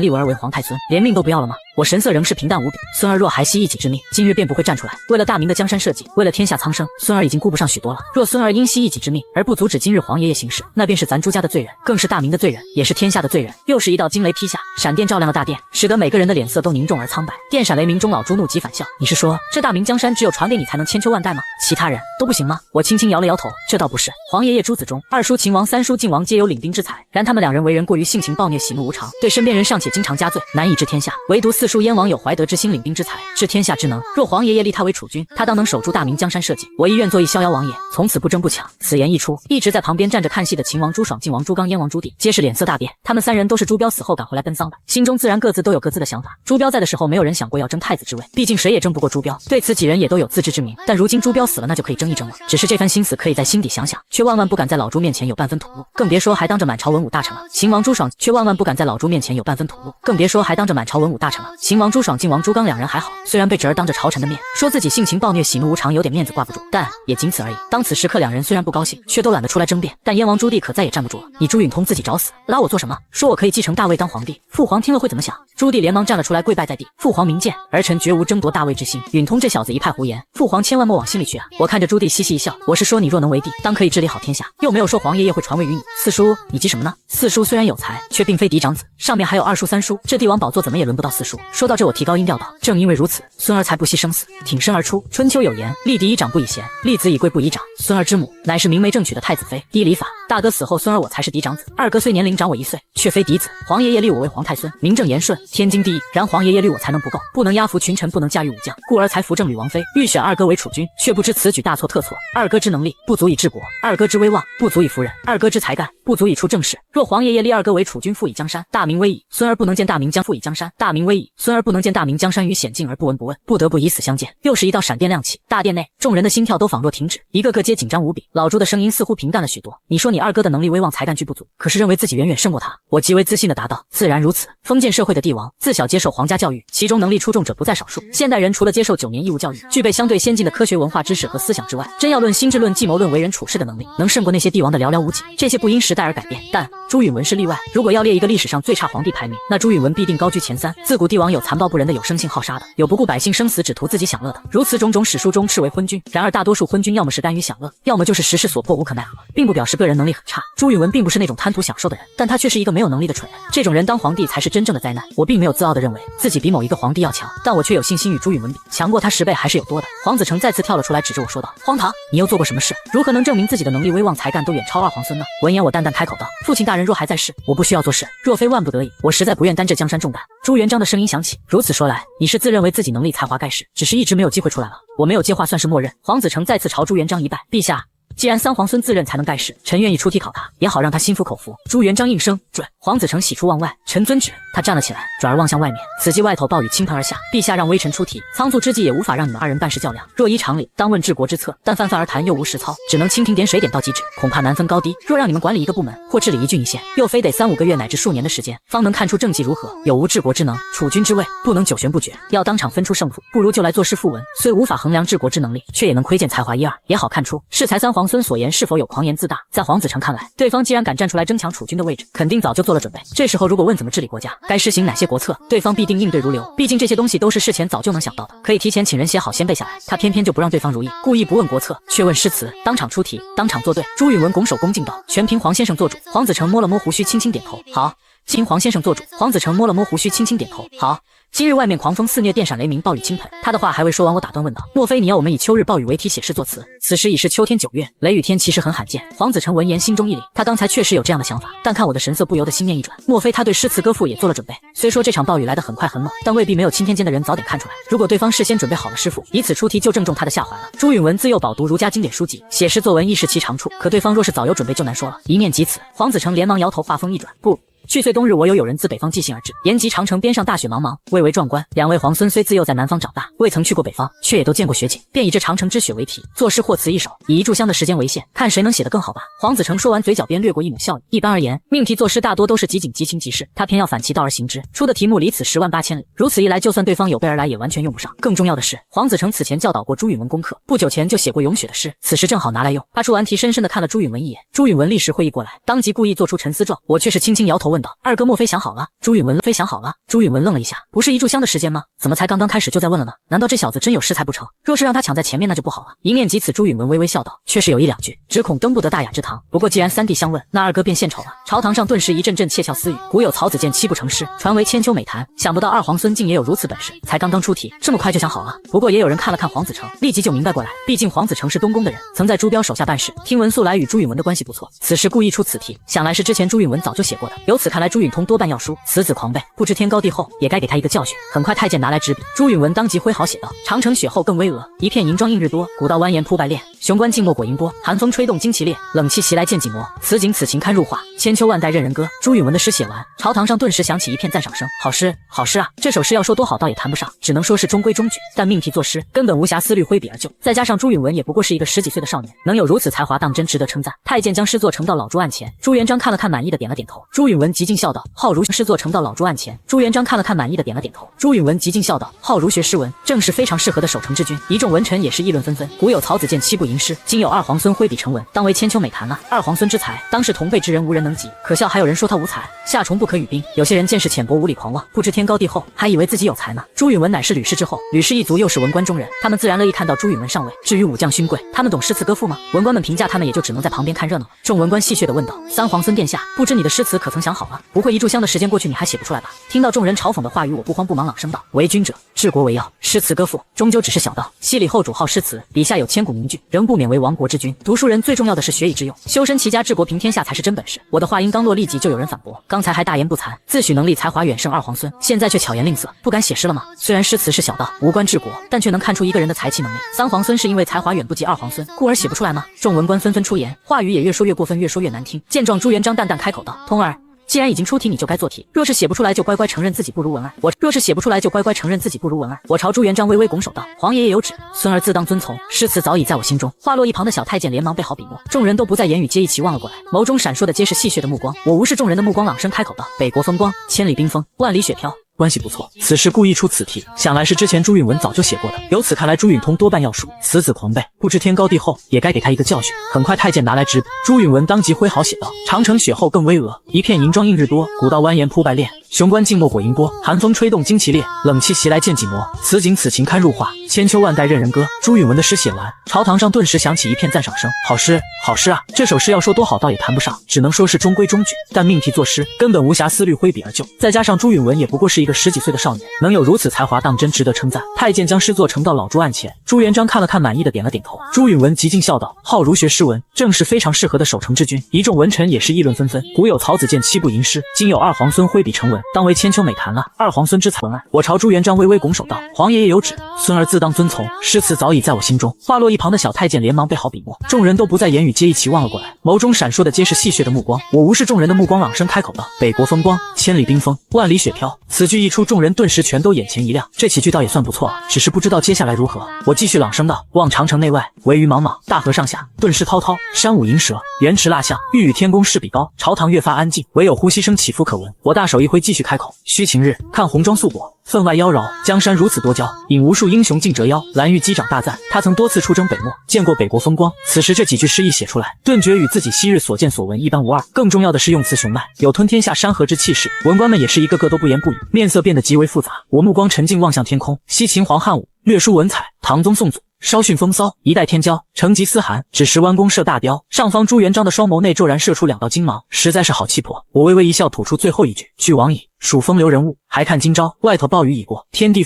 我而为皇太孙，连命都不要了吗？”我神色仍是平淡无比。孙儿若还惜一己之命，今日便不会站出来。为了大明的江山社稷，为了天下苍生，孙儿已经顾不上许多了。若孙儿因惜一己之命而不阻止今日黄爷爷行事，那便是咱朱家的罪人，更是大明的罪人，也是天下的罪人。又是一道惊雷劈下，闪电照亮了大殿，使得每个人的脸色都凝重而苍白。电闪雷鸣中，老朱怒极反笑：“你是说这大明江山只有传给你才能千秋万代吗？其他人都不行吗？”我轻轻摇了摇头：“这倒不是。黄爷爷诸子中，二叔秦王、三叔晋王皆有领兵之才，然他们两人为人过于性情暴虐，喜怒无常，对身边人尚且经常加罪，难以治天下。唯独四叔燕王有怀德之心，领兵之才，治天下之能。若黄爷爷立他为储君，他当能守住大明江山社稷。我亦愿做一逍遥王爷，也，从此不争不抢。此言一出，一直在旁边站着看戏的秦王朱爽、晋王朱刚、燕王朱棣皆是脸色大变。他们三人都是朱标死后赶回来奔丧的，心中自然各自都有各自的想法。朱标在的时候，没有人想过要争太子之位，毕竟谁也争不过朱标。对此几人也都有自知之明。但如今朱标死了，那就可以争一争了。只是这番心思可以在心底想想，却万万不敢在老朱面前有半分吐露，更别说还当着满朝文武大臣了。秦王朱爽却万万不敢在老朱面前有半分吐露，更别说还当着满朝文武大臣了。秦王朱爽、晋王朱刚两人还好，虽然被侄儿当着朝臣的面说自己性情暴虐、喜怒无常，有点面子挂不住，但也仅此而已。当此时刻，两人虽然不高兴，却都懒得出来争辩。但燕王朱棣可再也站不住了，你朱允通自己找死，拉我做什么？说我可以继承大位当皇帝，父皇听了会怎么想？朱棣连忙站了出来，跪拜在地。父皇明鉴，儿臣绝无争夺大位之心。允通这小子一派胡言，父皇千万莫往心里去啊！我看着朱棣嘻嘻一笑，我是说你若能为帝，当可以治理好天下，又没有说皇爷爷会传位于你。四叔，你急什么呢？四叔虽然有才，却并非嫡长子，上面还有二叔、三叔，这帝王宝座怎么也轮不到四叔。说到这，我提高音调道：正因为如此，孙儿才不惜生死，挺身而出。春秋有言，立嫡以长不以贤，立子以贵不以长。孙儿之母乃是明媒正娶的太子妃，依礼法，大哥死后，孙儿我才是嫡长子，二哥虽年龄长我1岁，却非嫡子。皇爷爷立我为皇太孙，名正言顺，天经地义。然皇爷爷立我才能不够，不能压服群臣，不能驾驭武将，故而才扶正吕王妃，欲选二哥为储君，却不知此举大错特错。二哥之能力不足以治国，二哥之威望不足以服人，二哥之才干不足以出政事。若皇爷爷立二哥为储君，辅以江山，大明威矣。孙儿不能见大明将辅以江山，大明威矣。孙儿不能见大明江山于险境而不闻不问，不得不以死相见。又是一道闪电亮起，大殿内众人的心跳都仿若停止，一个个皆紧张无比。老朱的声音似乎平淡了许多。你说你二哥的能力、威望、才干俱不足，可是认为自己远远胜过他。我极为自信地答道：自然如此。封建社会的帝王自小接受皇家教育，其中能力出众者不在少数。现代人除了接受9年义务教育，具备相对先进的科学文化知识和思想之外，真要论心智、论计谋、论为人处事的能力，能胜过那些帝王的寥寥无几。这些不因时代而改变，但朱允文是例外。如果要列一个历史上最差皇帝排名，那朱允文必定高居前3。自古帝王有残暴不仁的，有生性好杀的，有不顾百姓生死只图自己享乐的，如此种种史书中斥为昏君。然而大多数昏君要么是甘于享乐，要么就是时势所迫无可奈何，并不表示个人能力很差。朱允文并不是那种贪图享受的人，但他却是一个没有能力的蠢人。这种人当皇帝才是真正的灾难。我并没有自傲地认为自己比某一个皇帝要强，但我却有信心与朱允文比，强过他10倍还是有多的。黄子成再次跳了出来，指着我说道：荒唐！你又做过什么事？如何能证明自己的能力、威望、才干都远超二皇孙呢？闻言我淡淡开口道：父亲大人若还在世，我不需要做事，若非万不得已，我实在不愿担这江山重担。朱元璋的声音响起，如此说来，你是自认为自己能力才华盖世，只是一直没有机会出来了。我没有接话，算是默认。黄子成再次朝朱元璋一拜，陛下，既然3皇孙自认才能盖世，臣愿意出题考他，也好让他心服口服。朱元璋应声准。黄子成喜出望外，臣遵旨。他站了起来，转而望向外面。此际外头暴雨倾盆而下，陛下让微臣出题，仓促之际也无法让你们2人办事较量。若依常理，当问治国之策，但泛泛而谈又无实操，只能蜻蜓点水点到即止，恐怕难分高低。若让你们管理一个部门或治理一郡一县，又非得3、5个月乃至数年的时间，方能看出政绩如何，有无治国之能。储君之位不能久悬不决，要当场分出胜负，不如就来作诗赋文。虽无法衡量治国之能力，却也能窥见才华1、2，也好看出适才3皇孙所言是否有狂言自大。在黄子成看来，对方既然敢站出来争抢储君的位置，肯定早就做了准备。这时候如果问怎么治理国家，该施行哪些国策，对方必定应对如流。毕竟这些东西都是事前早就能想到的，可以提前请人写好先背下来。他偏偏就不让对方如意，故意不问国策，却问诗词，当场出题，当场作对。朱允文拱手恭敬道：全凭黄先生做主。黄子成摸了摸胡须，轻轻点头：好。今黄先生做主。黄子成摸了摸胡须，轻轻点头：好。今日外面狂风肆虐，电闪雷鸣，暴雨倾盆。他的话还未说完，我打断问道：莫非你要我们以秋日暴雨为题写诗作词？此时已是秋天9月，雷雨天其实很罕见。黄子成闻言心中一凛，他刚才确实有这样的想法，但看我的神色不由得心念一转，莫非他对诗词歌赋也做了准备？虽说这场暴雨来得很快很猛，但未必没有钦天监的人早点看出来。如果对方事先准备好了诗赋，以此出题就正中他的下怀了。朱允文自幼饱读儒家经典书籍，写诗作文亦是其长处，可对方若是早有准备就难说了。一念及此，黄子成连忙摇头，话锋一转：不。去岁冬日，我有人自北方寄信而至，言及长城边上大雪茫茫，蔚为壮观。2位皇孙虽自幼在南方长大，未曾去过北方，却也都见过雪景，便以这长城之雪为题，作诗或词一首，以一炷香的时间为限，看谁能写得更好吧。黄子成说完，嘴角边掠过一抹笑意。一般而言，命题作诗大多都是即景即情即事，他偏要反其道而行之，出的题目离此108000里。如此一来，就算对方有备而来，也完全用不上。更重要的是，黄子成此前教导过朱允文功课，不久前就写过咏雪的诗，此时正好拿来用。他出完题，深深地看了朱允文一眼。朱允文立时会意过来，当即故意做出沉思状。我却是轻轻摇头问道：二哥莫非想好了？朱允文非想好了。朱允文愣了一下，不是一炷香的时间吗？怎么才刚刚开始就在问了呢？难道这小子真有诗才不成？若是让他抢在前面，那就不好了。一念及此，朱允文微微笑道：确实有1、2句，只恐登不得大雅之堂。不过既然3弟相问，那二哥便献丑了。朝堂上顿时一阵阵窃笑私语。古有曹子建7不成诗，传为千秋美谈。想不到2皇孙竟也有如此本事，才刚刚出题，这么快就想好了。不过也有人看了看黄子成，立即就明白过来。毕竟黄子成是东宫的人，曾在朱标手下办事，听闻素来与朱允文的关系不错。此时故意出此题，想来是之前朱允文早就写过的。由此看来朱允通多半要输，此子狂悖，不知天高地厚，也该给他一个教训。很快太监拿来纸笔，朱允文当即挥毫写道：长城雪厚更巍峨，一片银装映日多，古道蜿蜒铺败裂，雄关静默果盈波，寒风吹动旌旗裂，冷气袭来剑戟磨。此景此情堪入画，千秋万代任人歌。朱允文的诗写完，朝堂上顿时响起一片赞赏声。好诗，好诗啊！这首诗要说多好倒也谈不上，只能说是中规中矩，但命题作诗根本无瑕疵，略挥笔而就。再加上朱允文也不过是一个10几岁的少年，能有如此才华，当真值得称赞。太监将诗作呈到老朱案前，朱元璋看了看，满意的点了点头。朱允文极尽笑道：好儒诗作呈到老朱案前，朱元璋看了看，满意的点了点头。朱允文极尽笑道：好儒学诗文，正是非常适合的守成之君。一众文臣也是议论纷纷。古有曹子建7部吟诗，今有二皇孙挥笔成文，当为千秋美谈啊！二皇孙之才，当是同辈之人无人能及。可笑还有人说他无才，夏虫不可语冰。有些人见识浅薄，无理狂妄，不知天高地厚，还以为自己有才呢。朱允文乃是吕氏之后，吕氏一族又是文官中人，他们自然乐意看到朱允文上位。至于武将勋贵，他们懂诗词歌赋吗？文官们评价他们，也就只能在旁边看热闹了。众文官戏谑地问道：三皇孙殿下，不知你的诗词可曾想好了？不会一炷香的时间过去，你还写不出来吧？听到众人嘲讽的话语，我不慌不忙朗声道：为君者，治国为要，诗词歌赋终究只是小道。西里后主好诗词，笔下有千古名句，仍不免为亡国之君。读书人最重要的是学以致用，修身齐家治国平天下才是真本事。我的话音刚落，立即就有人反驳，刚才还大言不惭，自诩能力才华远胜二皇孙，现在却巧言令色，不敢写诗了吗？虽然诗词是小道，无关治国，但却能看出一个人的才气能力。三皇孙是因为才华远不及二皇孙，故而写不出来吗？众文官纷纷出言，话语也越说越过分，越说越难听。见状，朱元璋淡淡开口道：通儿，既然已经出题，你就该做题。若是写不出来，就乖乖承认自己不如文儿。我朝朱元璋微微拱手道：皇爷爷有旨，孙儿自当遵从。诗词早已在我心中。话落一旁的小太监连忙备好笔墨，众人都不再言语，皆一齐望了过来，眸中闪烁的皆是戏谑的目光。我无视众人的目光，朗声开口道：北国风光，千里冰封，万里雪飘。关系不错，此时故意出此题，想来是之前朱允文早就写过的。由此看来，朱允通多半要输，此子狂悖，不知天高地厚，也该给他一个教训。很快太监拿来纸笔，朱允文当即挥毫写道：长城雪厚更巍峨，一片银装映日多，古道蜿蜒铺败裂，雄关静默果盈波，寒风吹动旌旗裂，冷气袭来剑戟磨。此景此情堪入画，千秋万代任人歌。朱允文的诗写完，朝堂上顿时响起一片赞赏声。好诗，好诗啊！这首诗要说多好倒也谈不上，只能说是中规中矩，但命题作诗根本无瑕疵，略挥笔而就。再加上朱允文也不过是一个10几岁的少年，能有如此才华，当真值得称赞。太监将诗作呈到老朱案前，朱元璋看了看，满意的点了点头。朱允文极尽笑道：好儒学诗文，正是非常适合的守成之君。一众文臣也是议论纷纷。古有曹子建7部吟诗，今有二皇孙挥笔成文，当为千秋美谈啊！二皇孙之才文案。我朝朱元璋微微拱手道：皇爷爷有旨，孙儿自当遵从。诗词早已在我心中。话落一旁的小太监连忙备好笔墨，众人都不再言语，皆一齐望了过来，眸中闪烁的皆是戏谑的目光。我无视众人的目光，朗声开口道：北国风光，千里冰封，万里雪飘。此句一出，众人顿时全都眼前一亮，这几句倒也算不错了，只是不知道接下来如何。我继续朗声道：望长城内外，惟余莽莽，大河上下，顿失滔滔，山舞银蛇，原驰蜡象，欲与天公试比高。朝堂越发安静，唯有呼吸声起伏可闻。我大手一挥，继续开口：须晴日，看红装素裹，分外妖娆，江山如此多娇，引无数英雄竞折腰。蓝玉击掌大赞，他曾多次出征北漠，见过北国风光。此时这几句诗一写出来，顿觉与自己昔日所见所闻一般无二。更重要的是用词雄迈，有吞天下山河之气势。文官们也是一个个都不言不语，面色变得极为复杂。我目光沉静望向天空，西秦皇汉武，略书文采，唐宗宋祖，稍逊风骚，一代天骄，成吉思汗，只识弯弓射大雕。上方朱元璋的双眸内骤然射出2道金芒，实在是好气魄。我微微一笑，吐出最后一句：俱往矣，数风流人物，还看今朝。外头暴雨已过，天地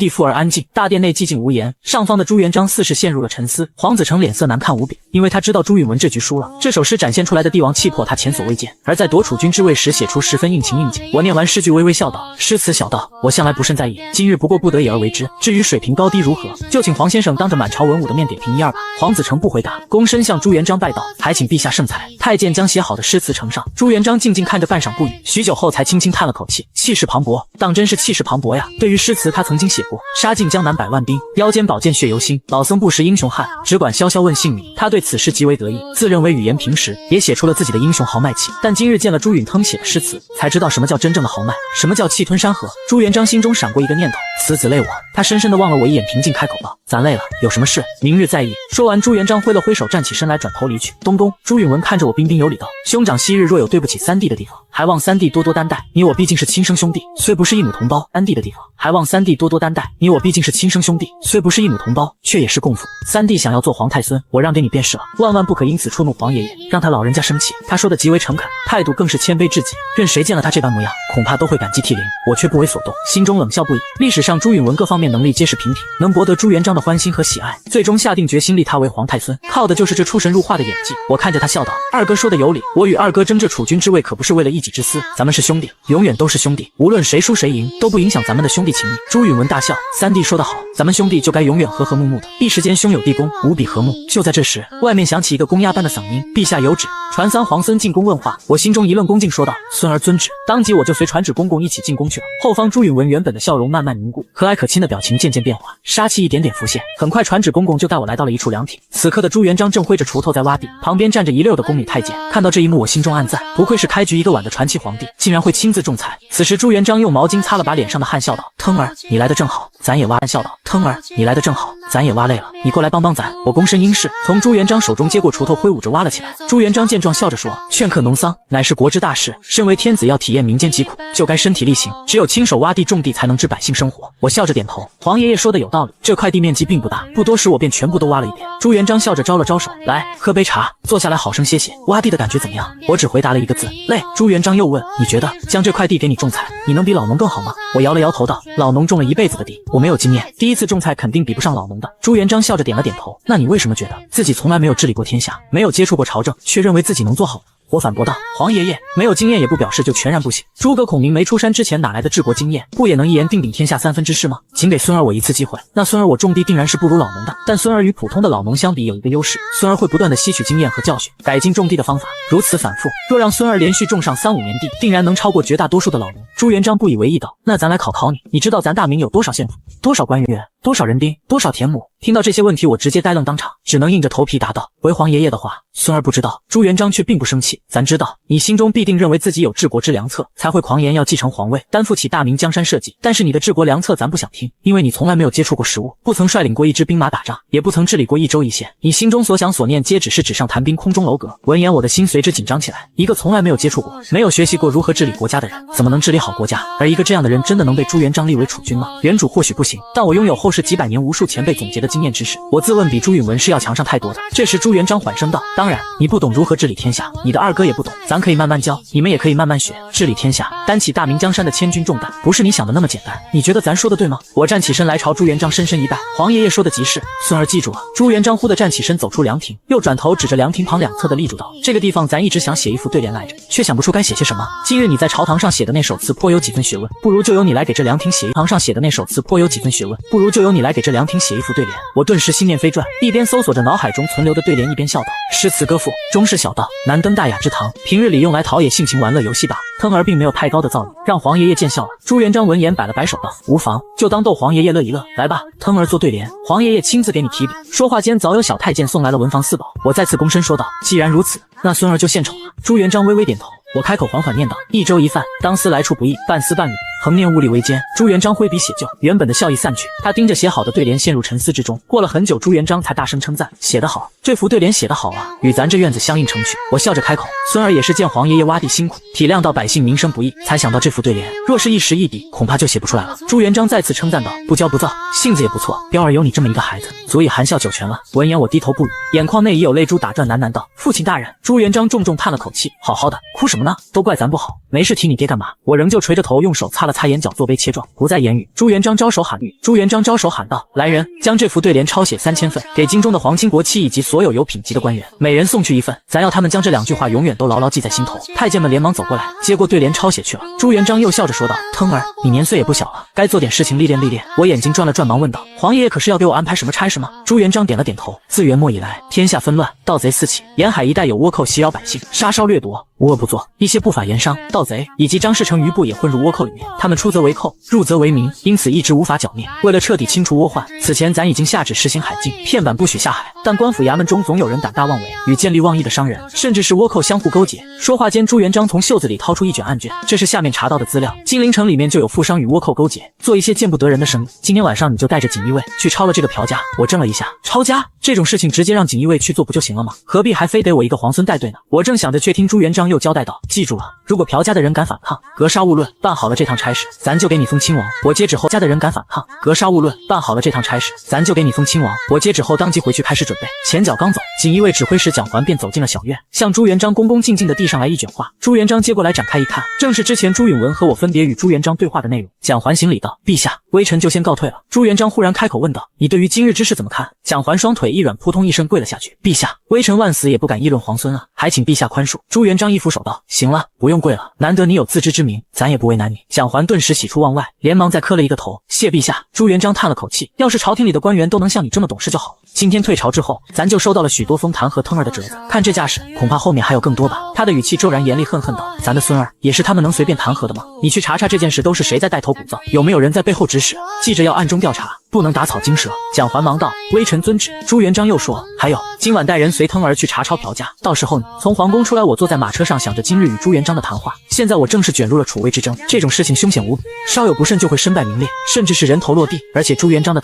复而安静，大殿内寂静无言。上方的朱元璋似是陷入了沉思，黄子成脸色难看无比，因为他知道朱允文这局输了。这首诗展现出来的帝王气魄，他前所未见，而在夺储君之位时写出十分应情应景。我念完诗句，微微笑道：诗词小道，我向来不甚在意，今日不过不得已而为之。至于水平高低如何，就请黄先生当着满朝文武的面点评一二吧。黄子成不回答，躬身向朱元璋拜道：还请陛下圣裁。太监将写好的诗词呈上，朱元璋静静看着，半晌不语，许久后才轻轻叹了口气，气势磅礴，当真是气势磅礴呀。对于诗词，他曾经写过：杀尽江南百万兵，腰间宝剑血由心，老僧不识英雄汉，只管潇潇问姓名。他对此事极为得意，自认为语言平实，也写出了自己的英雄豪迈气。但今日见了朱允通写的诗词，才知道什么叫真正的豪迈，什么叫气吞山河。朱元璋心中闪过一个念头：此子累我。他深深地望了我一眼，平静开口道：咱累了，有什么事明日再议。说完，朱元璋挥了挥手，站起身来，转头离去。东宫，朱允文看着我，彬彬有礼道：兄长昔日若有对不起三弟的地方，还望三弟多多担待。你我毕竟是亲生兄弟，虽不是一母同胞，三弟的地方还望三弟多多担待。你我毕竟是亲生兄弟，虽不是一母同胞，却也是共父。三弟想要做皇太孙，我让给你便是了，万万不可因此触怒皇爷爷，让他老人家生气。他说的极为诚恳，态度更是谦卑至极，任谁见了他这般模样，恐怕都会感激涕零。我却不为所动，心中冷笑不已。历史上朱允文各方面能力皆是平平，能博得朱元璋的欢心和喜爱，最终下定决心立他为皇太孙，靠的就是这出神入化的演技。我看着他笑道：二哥说的有理，我与二哥争这储君之位可不是为了一己己之私，咱们是兄弟，永远都是兄弟，无论谁输谁赢，都不影响咱们的兄弟情谊。朱允文大笑，三弟说得好，咱们兄弟就该永远和和睦睦的。一时间兄友弟恭，无比和睦。就在这时，外面响起一个公鸭般的嗓音：陛下有旨，传三皇孙进宫问话。我心中一愣，恭敬说道：孙儿遵旨。当即我就随传旨公公一起进宫去了。后方朱允文原本的笑容慢慢凝固，和蔼可亲的表情渐渐变化，杀气一点点浮现。很快传旨公公就带我来到了一处凉亭，此刻的朱元璋正挥着锄头在挖地，旁边站着一溜的宫女太监。看到这一幕，我心中暗赞，不愧是开局一个碗的传奇皇帝，竟然会亲自种菜。此时朱元璋用毛巾擦了把脸上的汗，笑道：腾儿，你来的正好，咱也挖。笑道：腾儿，你来的正好，咱也挖累了，你过来帮帮咱。我躬身应是，从朱元璋手中接过锄头，挥舞着挖了起来。朱元璋见状，笑着说：劝客农桑乃是国之大事，身为天子要体验民间疾苦，就该身体力行，只有亲手挖地种地，才能知百姓生活。我笑着点头，皇爷爷说的有道理，这块地面积并不大，不多时我便全部都挖了一遍。朱元璋笑着招了招手，来喝杯茶，坐下来好生歇歇。挖地的感觉怎么样？我只回答了一个字：累。朱元璋又问：你觉得将这块地给你种菜，你能比老农更好吗？我摇了摇头道：老农种了一辈子的地，我没有经验，第一次种菜肯定比不上老农的。朱元璋笑着点了点头。那你为什么觉得自己从来没有治理过天下，没有接触过朝政，却认为自己能做好？我反驳道：皇爷爷，没有经验也不表示就全然不行。诸葛孔明没出山之前哪来的治国经验，不也能一言定鼎天下三分之事吗？请给孙儿我一次机会。那孙儿我种地定然是不如老农的，但孙儿与普通的老农相比有一个优势，孙儿会不断的吸取经验和教训，改进种地的方法，如此反复，若让孙儿连续种上3-5年地，定然能超过绝大多数的老农。朱元璋不以为意道：那咱来考考你，你知道咱大明有多少县府，多少官员，多少人丁，多少田亩？听到这些问题，我直接呆愣当场，只能硬着头皮答道：回皇爷爷的话，孙儿不知道。朱元璋却并不生气，咱知道你心中必定认为自己有治国之良策，才会狂言要继承皇位，担负起大明江山社稷。但是你的治国良策咱不想听，因为你从来没有接触过实务，不曾率领过一支兵马打仗，也不曾治理过一州一县，你心中所想所念皆只是纸上谈兵，空中楼阁。闻言我的心随之紧张起来，一个从来没有接触过，没有学习过如何治理国家的人，怎么能治理好国家？而一个这样的人真的能被朱元璋立为储君吗？原主或许不行，但我拥有后世几百年无数前辈总结的经验知识，我自问比朱允文是要强上太多的。这时朱元璋缓声道：当然你不懂如何治理天下，你的二哥也不懂，咱可以慢慢教，你们也可以慢慢学。治理天下，担起大明江山的千钧重担，不是你想的那么简单。你觉得咱说的对吗？我站起身来朝朱元璋深深一拜，皇爷爷说的极是，孙儿记住了。朱元璋忽地站起身走出凉亭，又转头指着凉亭旁两侧的立柱道：这个地方咱一直想写一副对联来着，却想不出该写些什么。今日你在朝堂上写的那首词颇有几分学问，不如就由你来给这凉亭写一堂上写的那首词颇有几分学问，不如就由你来给这凉亭写一副对联。我顿时心念飞转，一边搜索着脑海中存留的对联，一边笑道：诗词歌赋，中士小道，难登大雅之堂，平日里用来陶冶性情玩乐游戏罢了。腾儿并没有太高的造诣，让皇爷爷见笑了。朱元璋闻言摆了摆手道：无妨，就当逗皇爷爷乐一乐。来吧，腾儿做对联，皇爷爷亲自给你提笔。说话间，早有小太监送来了文房四宝。我再次躬身说道：既然如此，那孙儿就献丑了。朱元璋微微点头，我开口缓缓念道：一粥一饭，当思来处不易，半思半缕，恒念物力维艰。朱元璋挥笔写就，原本的笑意散去，他盯着写好的对联陷入沉思之中。过了很久，朱元璋才大声称赞：写得好，这幅对联写得好啊，与咱这院子相映成趣。我笑着开口：孙儿也是见皇爷爷挖地辛苦，体谅到百姓民生不易，才想到这幅对联，若是一时一笔，恐怕就写不出来了。朱元璋再次称赞道：不骄不躁，性子也不错，彪儿有你这么一个孩子，足以含笑九泉了。闻言我低头不语，眼眶内已有泪珠打转，喃喃道：父亲大人。朱元璋重重叹了口气：好好的，哭什么呢？都怪咱不好，没事提你爹干嘛？我仍旧垂着头，用手擦了擦眼角，作悲切状，不再言语。朱元璋招手喊语，朱元璋招手喊道：来人，将这幅对联抄写3000份，给京中的皇亲国戚以及所有有品级的官员，每人送去一份，咱要他们将这2句话永远都牢牢记在心头。太监们连忙走过来，接过对联抄写去了。朱元璋又笑着说道：腾儿，你年岁也不小了，该做点事情历练历练。我眼睛转了转，忙问道：皇爷爷可是要给我安排什么差事吗？朱元璋点了点头。自元末以来，天下纷乱，盗贼四起，沿海一带有倭寇袭扰百姓，杀烧掠夺，无恶不作。一些不法盐商、盗贼以及张士诚余部也混入倭寇里面，他们出则为寇，入则为民，因此一直无法剿灭。为了彻底清除倭患，此前咱已经下旨实行海禁，片板不许下海。但官府衙门中总有人胆大妄为，与见利忘义的商人，甚至是倭寇相互勾结。说话间，朱元璋从袖子里掏出一卷案卷，这是下面查到的资料。金陵城里面就有富商与倭寇勾结，做一些见不得人的生意。今天晚上你就带着锦衣卫去抄了这个朴家。我怔了一下，抄家这种事情直接让锦衣卫去做不就行了吗？何必还非得我一个皇孙带队呢？我正想着，却听朱元璋又交代道：记住了，如果朴家的人敢反抗，格杀勿论。办好了这趟差事，咱就给你封亲王。我接旨后，家的人敢反抗，格杀勿论。办好了这趟差事，咱就给你封亲王。我接旨后，当即回去开始准备。前脚刚走，锦衣卫指挥使蒋环便走进了小院，向朱元璋恭恭敬敬地递上来一卷话。朱元璋接过来展开一看，正是之前朱允文和我分别与朱元璋对话的内容。蒋环行礼道：陛下，微臣就先告退了。朱元璋忽然开口问道：你对于今日之事怎么看？蒋环双腿一软，扑通一声跪了下去：陛下，微臣万死也不敢议论皇孙啊，还请陛下宽恕。朱元璋一扶手道：行了，不用跪了，难得你有自知之明，咱也不为难你。蒋环顿时喜出望外，连忙再磕了一个头，谢陛下。朱元璋叹了口气，要是朝廷里的官员都能像你这么懂事就好了。今天退朝之后，咱就收到了许多封弹和腾儿的折子，看这架势，恐怕后面还有更多吧。他的语气骤然严厉，恨恨道：咱的孙儿也是他们能随便弹劾的吗？你去查查这件事都是谁在带头鼓噪，有没有人在背后指使？记着要暗中调查，不能打草惊蛇。蒋环忙道：微臣遵旨。朱元璋又说：还有，今晚带人随腾儿去查抄朴家，到时候你从皇宫出来，我坐在马车上想着今日与朱元璋的谈话。现在我正是卷入了楚魏之争，这种事情凶险无比，稍有不慎就会身败名裂，甚至是人头落地。而且朱元璋的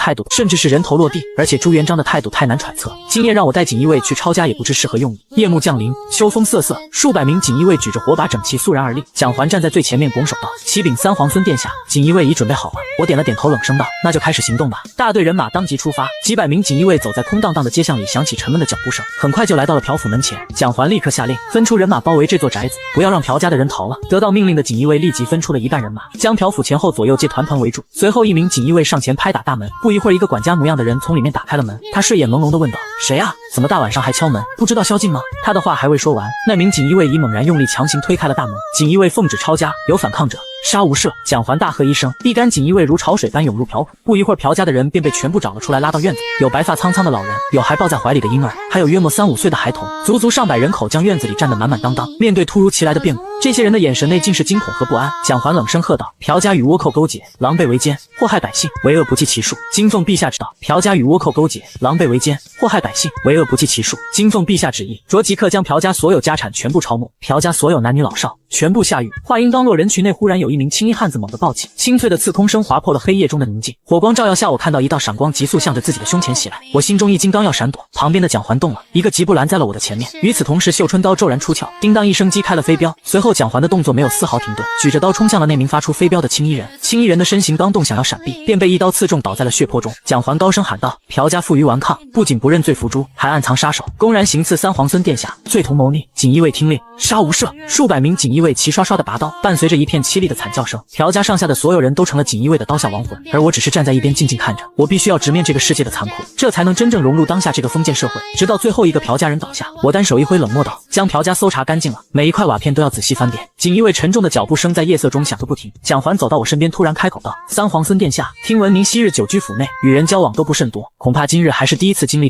态度太难揣测。今夜让我带锦衣卫去抄家，也不知是何用意。夜幕降临，秋风瑟瑟，数百名锦衣卫举着火把，整齐肃然而立。蒋环站在最前面，拱手道：启禀三皇孙殿下，锦衣卫已准备好了。我点了点头，冷声道：那就开始行动吧。大队人马当即出发，几百名锦衣卫走在空荡荡的街巷里，响起沉闷的脚步声，很快就来到了朴府门前。蒋环立刻下令，分出人马包围这座宅子，不要让朴家的人逃了。得到命令的锦衣卫立即分出了一半人马，将朴府前后左右皆团团围住。随后一名锦衣卫上前拍打大门，不一会儿，一个管家模样的人从里面打开了门。他睡眼朦胧地问道：谁啊？怎么大晚上还敲门？不知道宵禁吗？他的话还未说完，那名锦衣卫已猛然用力强行推开了大门。锦衣卫奉旨抄家，有反抗者杀无赦！蒋环大喝一声，一干锦衣卫如潮水般涌入朴府。不一会儿，朴家的人便被全部找了出来，拉到院子，有白发苍苍的老人，有还抱在怀里的婴儿，还有约莫3、5岁的孩童，足足上百人口将院子里站得满满当当。面对突如其来的变故，这些人的眼神内尽是惊恐和不安。蒋环冷声喝道：朴家与倭寇勾结，狼狈为奸，祸害百姓，为恶不计其数，今奉陛下指导。朴家与倭寇勾结，狼狈为奸，祸害百姓，为恶不计其数，今奉陛下旨意，着即刻将朴家所有家产全部抄没，朴家所有男女老少全部下狱。话音刚落，人群内忽然有一名青衣汉子猛地暴起，清脆的刺空声划破了黑夜中的宁静。火光照耀下，我看到一道闪光急速向着自己的胸前袭来，我心中一惊，刚要闪躲，旁边的蒋环动了，一个疾步拦在了我的前面。与此同时，绣春刀骤然出鞘，叮当一声击开了飞镖。随后蒋环的动作没有丝毫停顿，举着刀冲向了那名发出飞镖的青衣人。青衣人的身形刚动，想要闪避，便被一刀刺中，倒在了血泊中。蒋环高声喊道：朴家负隅顽抗，不仅不认罪伏诛，还暗藏杀手，公然行刺三皇孙殿下，罪同谋逆。锦衣卫听令，杀无赦！数百名锦衣卫齐刷刷的拔刀，伴随着一片凄厉的惨叫声，朴家上下的所有人都成了锦衣卫的刀下亡魂，而我只是站在一边静静看着。我必须要直面这个世界的残酷，这才能真正融入当下这个封建社会。直到最后一个朴家人倒下，我单手一挥，冷漠道：将朴家搜查干净了，每一块瓦片都要仔细翻遍。锦衣卫沉重的脚步声在夜色中响个不停。蒋环走到我身边，突然开口道：三皇孙殿下，听闻您昔日久居府内，与人交往都不甚多，恐怕今日还是第一次经历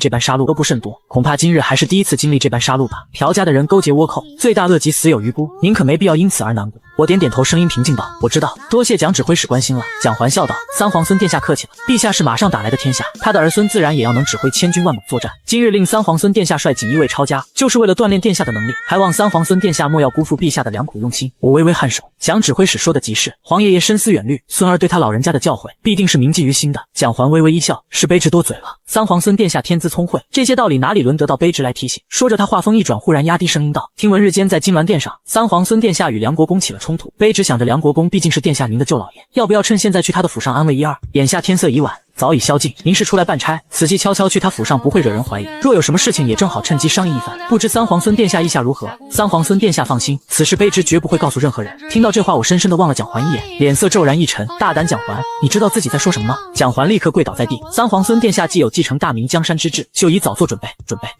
这般杀戮吧。朴家的人勾结倭寇，罪大恶极，死有余辜，您可没必要因此而难过。我点点头，声音平静道：我知道，多谢蒋指挥使关心了。蒋环笑道：三皇孙殿下客气了，陛下是马上打来的天下，他的儿孙自然也要能指挥千军万马作战。今日令三皇孙殿下率锦衣卫抄家，就是为了锻炼殿下的能力，还望三皇孙殿下莫要辜负陛下的良苦用心。我微微颔首，蒋指挥使说的极是，皇爷爷深思远虑，孙儿对他老人家的教诲必定是铭记于心的。蒋环微微一笑，是卑职多嘴了。三皇孙殿下天资聪慧，这些道理哪里轮得到卑职来提醒？说着，他话锋一转，忽然压低声音道：听闻日间在金銮殿上，三皇孙殿下与梁国公起了冲突，卑职想着梁国公毕竟是殿下您的舅老爷，要不要趁现在去他的府上安慰一二？眼下天色已晚，早已宵禁，您是出来办差，此际悄悄去他府上不会惹人怀疑，若有什么事情也正好趁机商议一番，不知三皇孙殿下意下如何？三皇孙殿下放心，此事卑职绝不会告诉任何人。听到这话，我深深地望了蒋环一眼，脸色骤然一沉。大胆蒋环，你知道自己在说什么吗？蒋环立刻跪倒在地。三皇孙殿下既有继承大明江山之志，就已早做准备。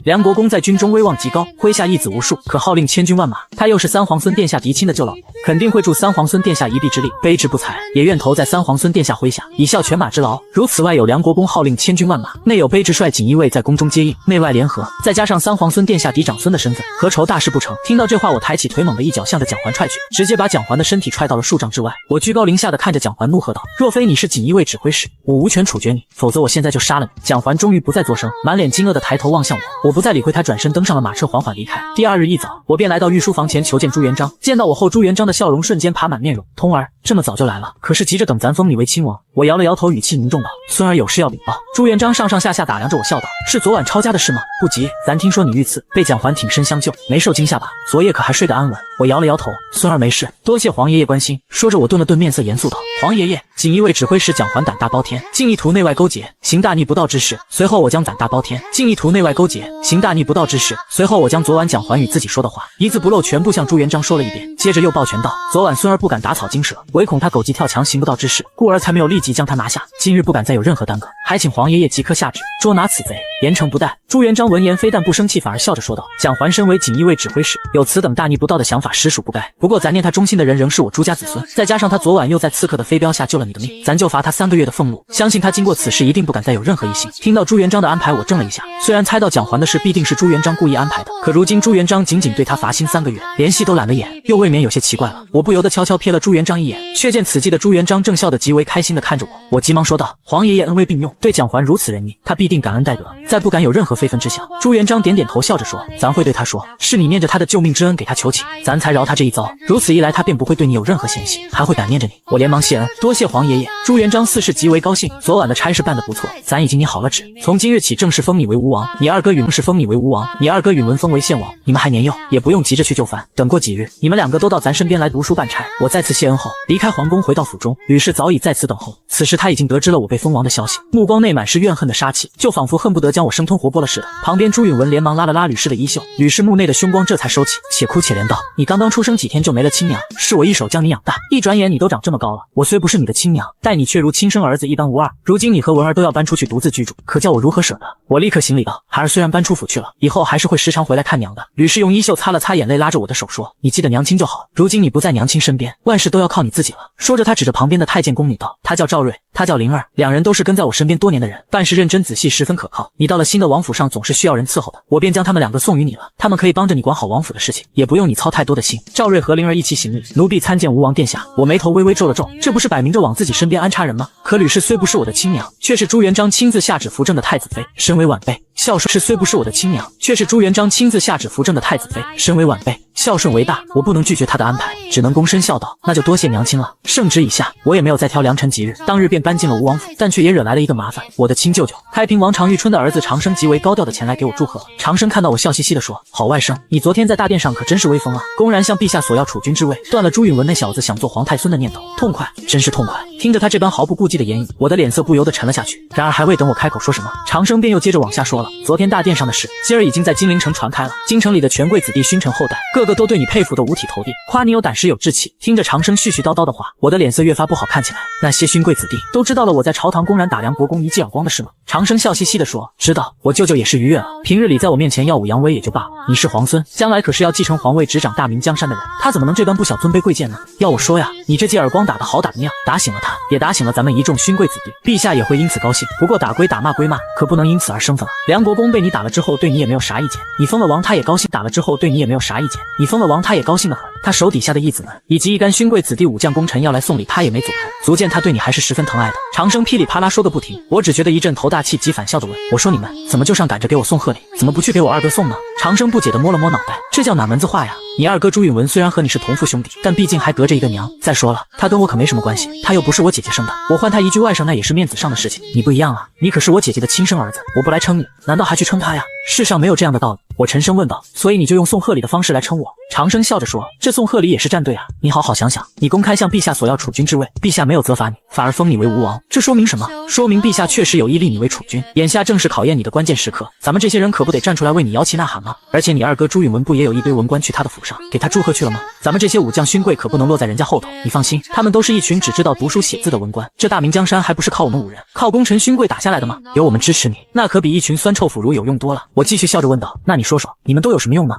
梁国公在军中威望极高，麾下义子无数，可号令千军万马，他又是三皇孙殿下嫡亲的舅老爷，肯定会助三皇孙殿下一臂之力。卑职不才，也愿投在三皇孙殿下麾下，以效犬马之劳。如此外有梁国公号令千军万马，内有卑职率锦衣卫在宫中接应，内外联合，再加上三皇孙殿下嫡长孙的身份，何愁大事不成？听到这话，我抬起腿，猛地一脚向着蒋环踹去，直接把蒋环的身体踹到了数丈之外。我居高临下的看着蒋环，怒喝道：若非你是锦衣卫指挥使，我无权处决你，否则我现在就杀了你。蒋环终于不再作声，满脸惊愕的抬头望向我，我不再理会他，转身登上了马车，缓缓离开。第二日一早，我便来到御书房前求见朱元璋。见到我后，朱元璋的笑容瞬间爬满面容。通儿，这么早就来了，可是急着等咱封你为亲王？我摇了摇头，语气凝重道：孙儿有事要禀报。朱元璋上上下下打量着我，笑道：是昨晚抄家的事吗？不急，咱听说你遇刺，被蒋环挺身相救，没受惊吓吧？昨夜可还睡得安稳？我摇了摇头，孙儿没事，多谢皇爷爷关心。说着，我顿了顿，面色严肃道：皇爷爷，锦衣卫指挥使蒋环胆大包天，竟意图内外勾结，行大逆不道之事。随后我将胆大包天，竟意图内外勾结，行大逆不道之事。随后我将昨晚蒋环与自己说的话一字不漏全部向朱元璋说了一遍，接着又抱拳道：昨晚孙儿不敢打草惊蛇，唯恐他狗急跳墙行不道之事，故而才没有立即将他拿下。今日不敢再有任何耽搁，还请皇爷爷即刻下旨捉拿此贼，严惩不贷。朱元璋闻言非但不生气，反而笑着说道：“蒋桓身为锦衣卫指挥使，有此等大逆不道的想法，实属不该。不过咱念他忠心的人仍是我朱家子孙，再加上他昨晚又在刺客的飞镖下救了你的命，咱就罚他3个月的俸禄。相信他经过此事，一定不敢再有任何异心。”听到朱元璋的安排，我怔了一下。虽然猜到蒋桓的事必定是朱元璋故意安排的，可如今朱元璋仅仅对他罚薪3个月，连戏都懒得演，又未免有些奇怪了。我不由得悄悄瞥了朱元璋一眼，却见此际的朱元璋正笑得极为开心地看着我。我急忙说道：“皇爷爷恩威并用，对蒋桓如此仁义，他必定感恩戴德，再不敢有任何非分之想。”朱元璋点点头，笑着说：“咱会对他说，是你念着他的救命之恩给他求情，咱才饶他这一遭。如此一来，他便不会对你有任何嫌隙，还会感念着你。”我连忙谢恩，多谢皇爷爷。朱元璋似是极为高兴，昨晚的差事办得不错，咱已经拟好了旨，从今日起正式封你为吴王，你二哥允是封你为吴王，你二哥允文封为献王。你们还年幼，也不用急着去就范，等过几日，你们2个都到咱身边来读书办差。我再次谢恩后，离开皇宫回到府中，吕氏早已在此等候。此时他已经得知了我被封王的消息，目光内满是怨恨的杀气，就仿佛恨不得将我生吞活剥了似的。旁边朱允文连忙拉了拉吕氏的衣袖，吕氏目内的凶光这才收起，且哭且怜道：“你刚刚出生几天就没了亲娘，是我一手将你养大，一转眼你都长这么高了，我虽不是你的亲娘，待你却如亲生儿子一般无二。如今你和文儿都要搬出去独自居住，可叫我如何舍得？”我立刻行礼道：“孩儿虽然搬出府去了，以后还是会时常回来看娘的。”吕氏用衣袖擦了擦眼泪，拉着我的手说：“你记得娘亲就好，如今你不在娘亲身边，万事都要靠你自己了。”说着他指着旁边的太监宫女道：“她叫赵瑞，她叫灵儿，2人都是跟在我身边多年的人，办事认真仔细，十分可靠。你到了新的王府上总是需要人伺候的，我便将他们2个送与你了，他们可以帮着你管好王府的事情，也不用你操太多的心。”赵瑞和灵儿一起行礼：“奴婢参见吴王殿下。”我眉头微微皱了皱，这不是摆明着往自己身边安插人吗？可吕氏虽不是我的亲娘，却是朱元璋亲自下旨扶正的太子妃，身为晚辈，孝顺。虽不是我的亲娘，却是朱元璋亲自下旨扶正的太子妃，身为晚辈，孝顺为大。我不能拒绝他的安排，只能躬身笑道：“那就多谢娘亲了。”圣旨已下，我也没有再挑良辰吉日，当日便搬进了吴王府，但却也惹来了一个麻烦。我的亲舅舅开平王常遇春的儿子长生极为高调的前来给我祝贺了。长生看到我，笑嘻嘻地说：“好外甥，你昨天在大殿上可真是威风啊，公然向陛下索要储君之位，断了朱允文那小子想做皇太孙的念头，痛快，真是痛快。”听着他这般毫不顾忌的言语，我的脸色不由得沉了下去。然而还未等我开口说什么，长生便又接着往下说了：“昨天大殿上的事，今儿已经在金陵城传开了，京城里的权贵子弟勋臣后代，个个都对你佩服得五体投地，夸你有胆识有志气。”听着长生絮絮叨叨的话，我的脸色越发不好看起来。那些勋贵子弟都知道了我在朝堂公然打量国公一记耳光的事吗？长生笑嘻嘻地说：“知道，我舅舅也是逾越了。平日里在我面前耀武扬威也就罢了，你是皇孙，将来可是要继承皇位执掌大明江山的人，他怎么能这般不晓尊卑贵贱呢？要我说呀，你这记耳光打得好打得妙，打醒了他，也打醒了咱们一众勋贵子弟，陛下也会因此高兴。不过打归打，骂归骂，可不能因此而生分了。梁国公被你打了之后，对你也没有啥意见，你封了王他也高兴，打了之后对你也没有啥意见，你封了王他也高兴得很。他手底下的义子们以及一干勋贵子弟武将功臣要来送礼，他也没阻拦，足见他对你还是十分疼爱的。”长生噼里啪啦说个不停，我只觉得一阵头大气，极反笑地问：“我说你们怎么就上赶着给我送贺礼，怎么不去给我二哥送呢？”长生不解地摸了摸脑袋，这叫哪门子话呀？你二哥朱允文虽然和你是同父兄弟，但毕竟还隔着一个娘。再说了，他跟我可没什么关系，他又不是我姐姐生的，我唤他一句外甥那也是面子上的事情。你不一样啊，你可是我姐姐的亲生儿子，我不来称你，难道还去称他呀？世上没有这样的道理。我沉声问道：“所以你就用送贺礼的方式来称我？”长生笑着说：“这送贺礼也是站队啊，你好好想想，你公开向陛下索要储君之位，陛下没有责罚你，反而封你为吴王，这说明什么？说明陛下确实有意立你为储君。眼下正是考验你的关键时刻，咱们这些人可不得站出来为你摇旗呐喊吗？而且你二哥朱允文不也有一堆文官去他的府上给他祝贺去了吗？咱们这些武将勋贵可不能落在人家后头。你放心，他们都是一群只知道读书写字的文官，这大明江山还不是靠我们武人，靠功臣勋贵打下来的吗？有我们支持你，那可比一群酸臭腐儒有用多了。”我继续笑着问道：“那你说说，你们都有什么用呢？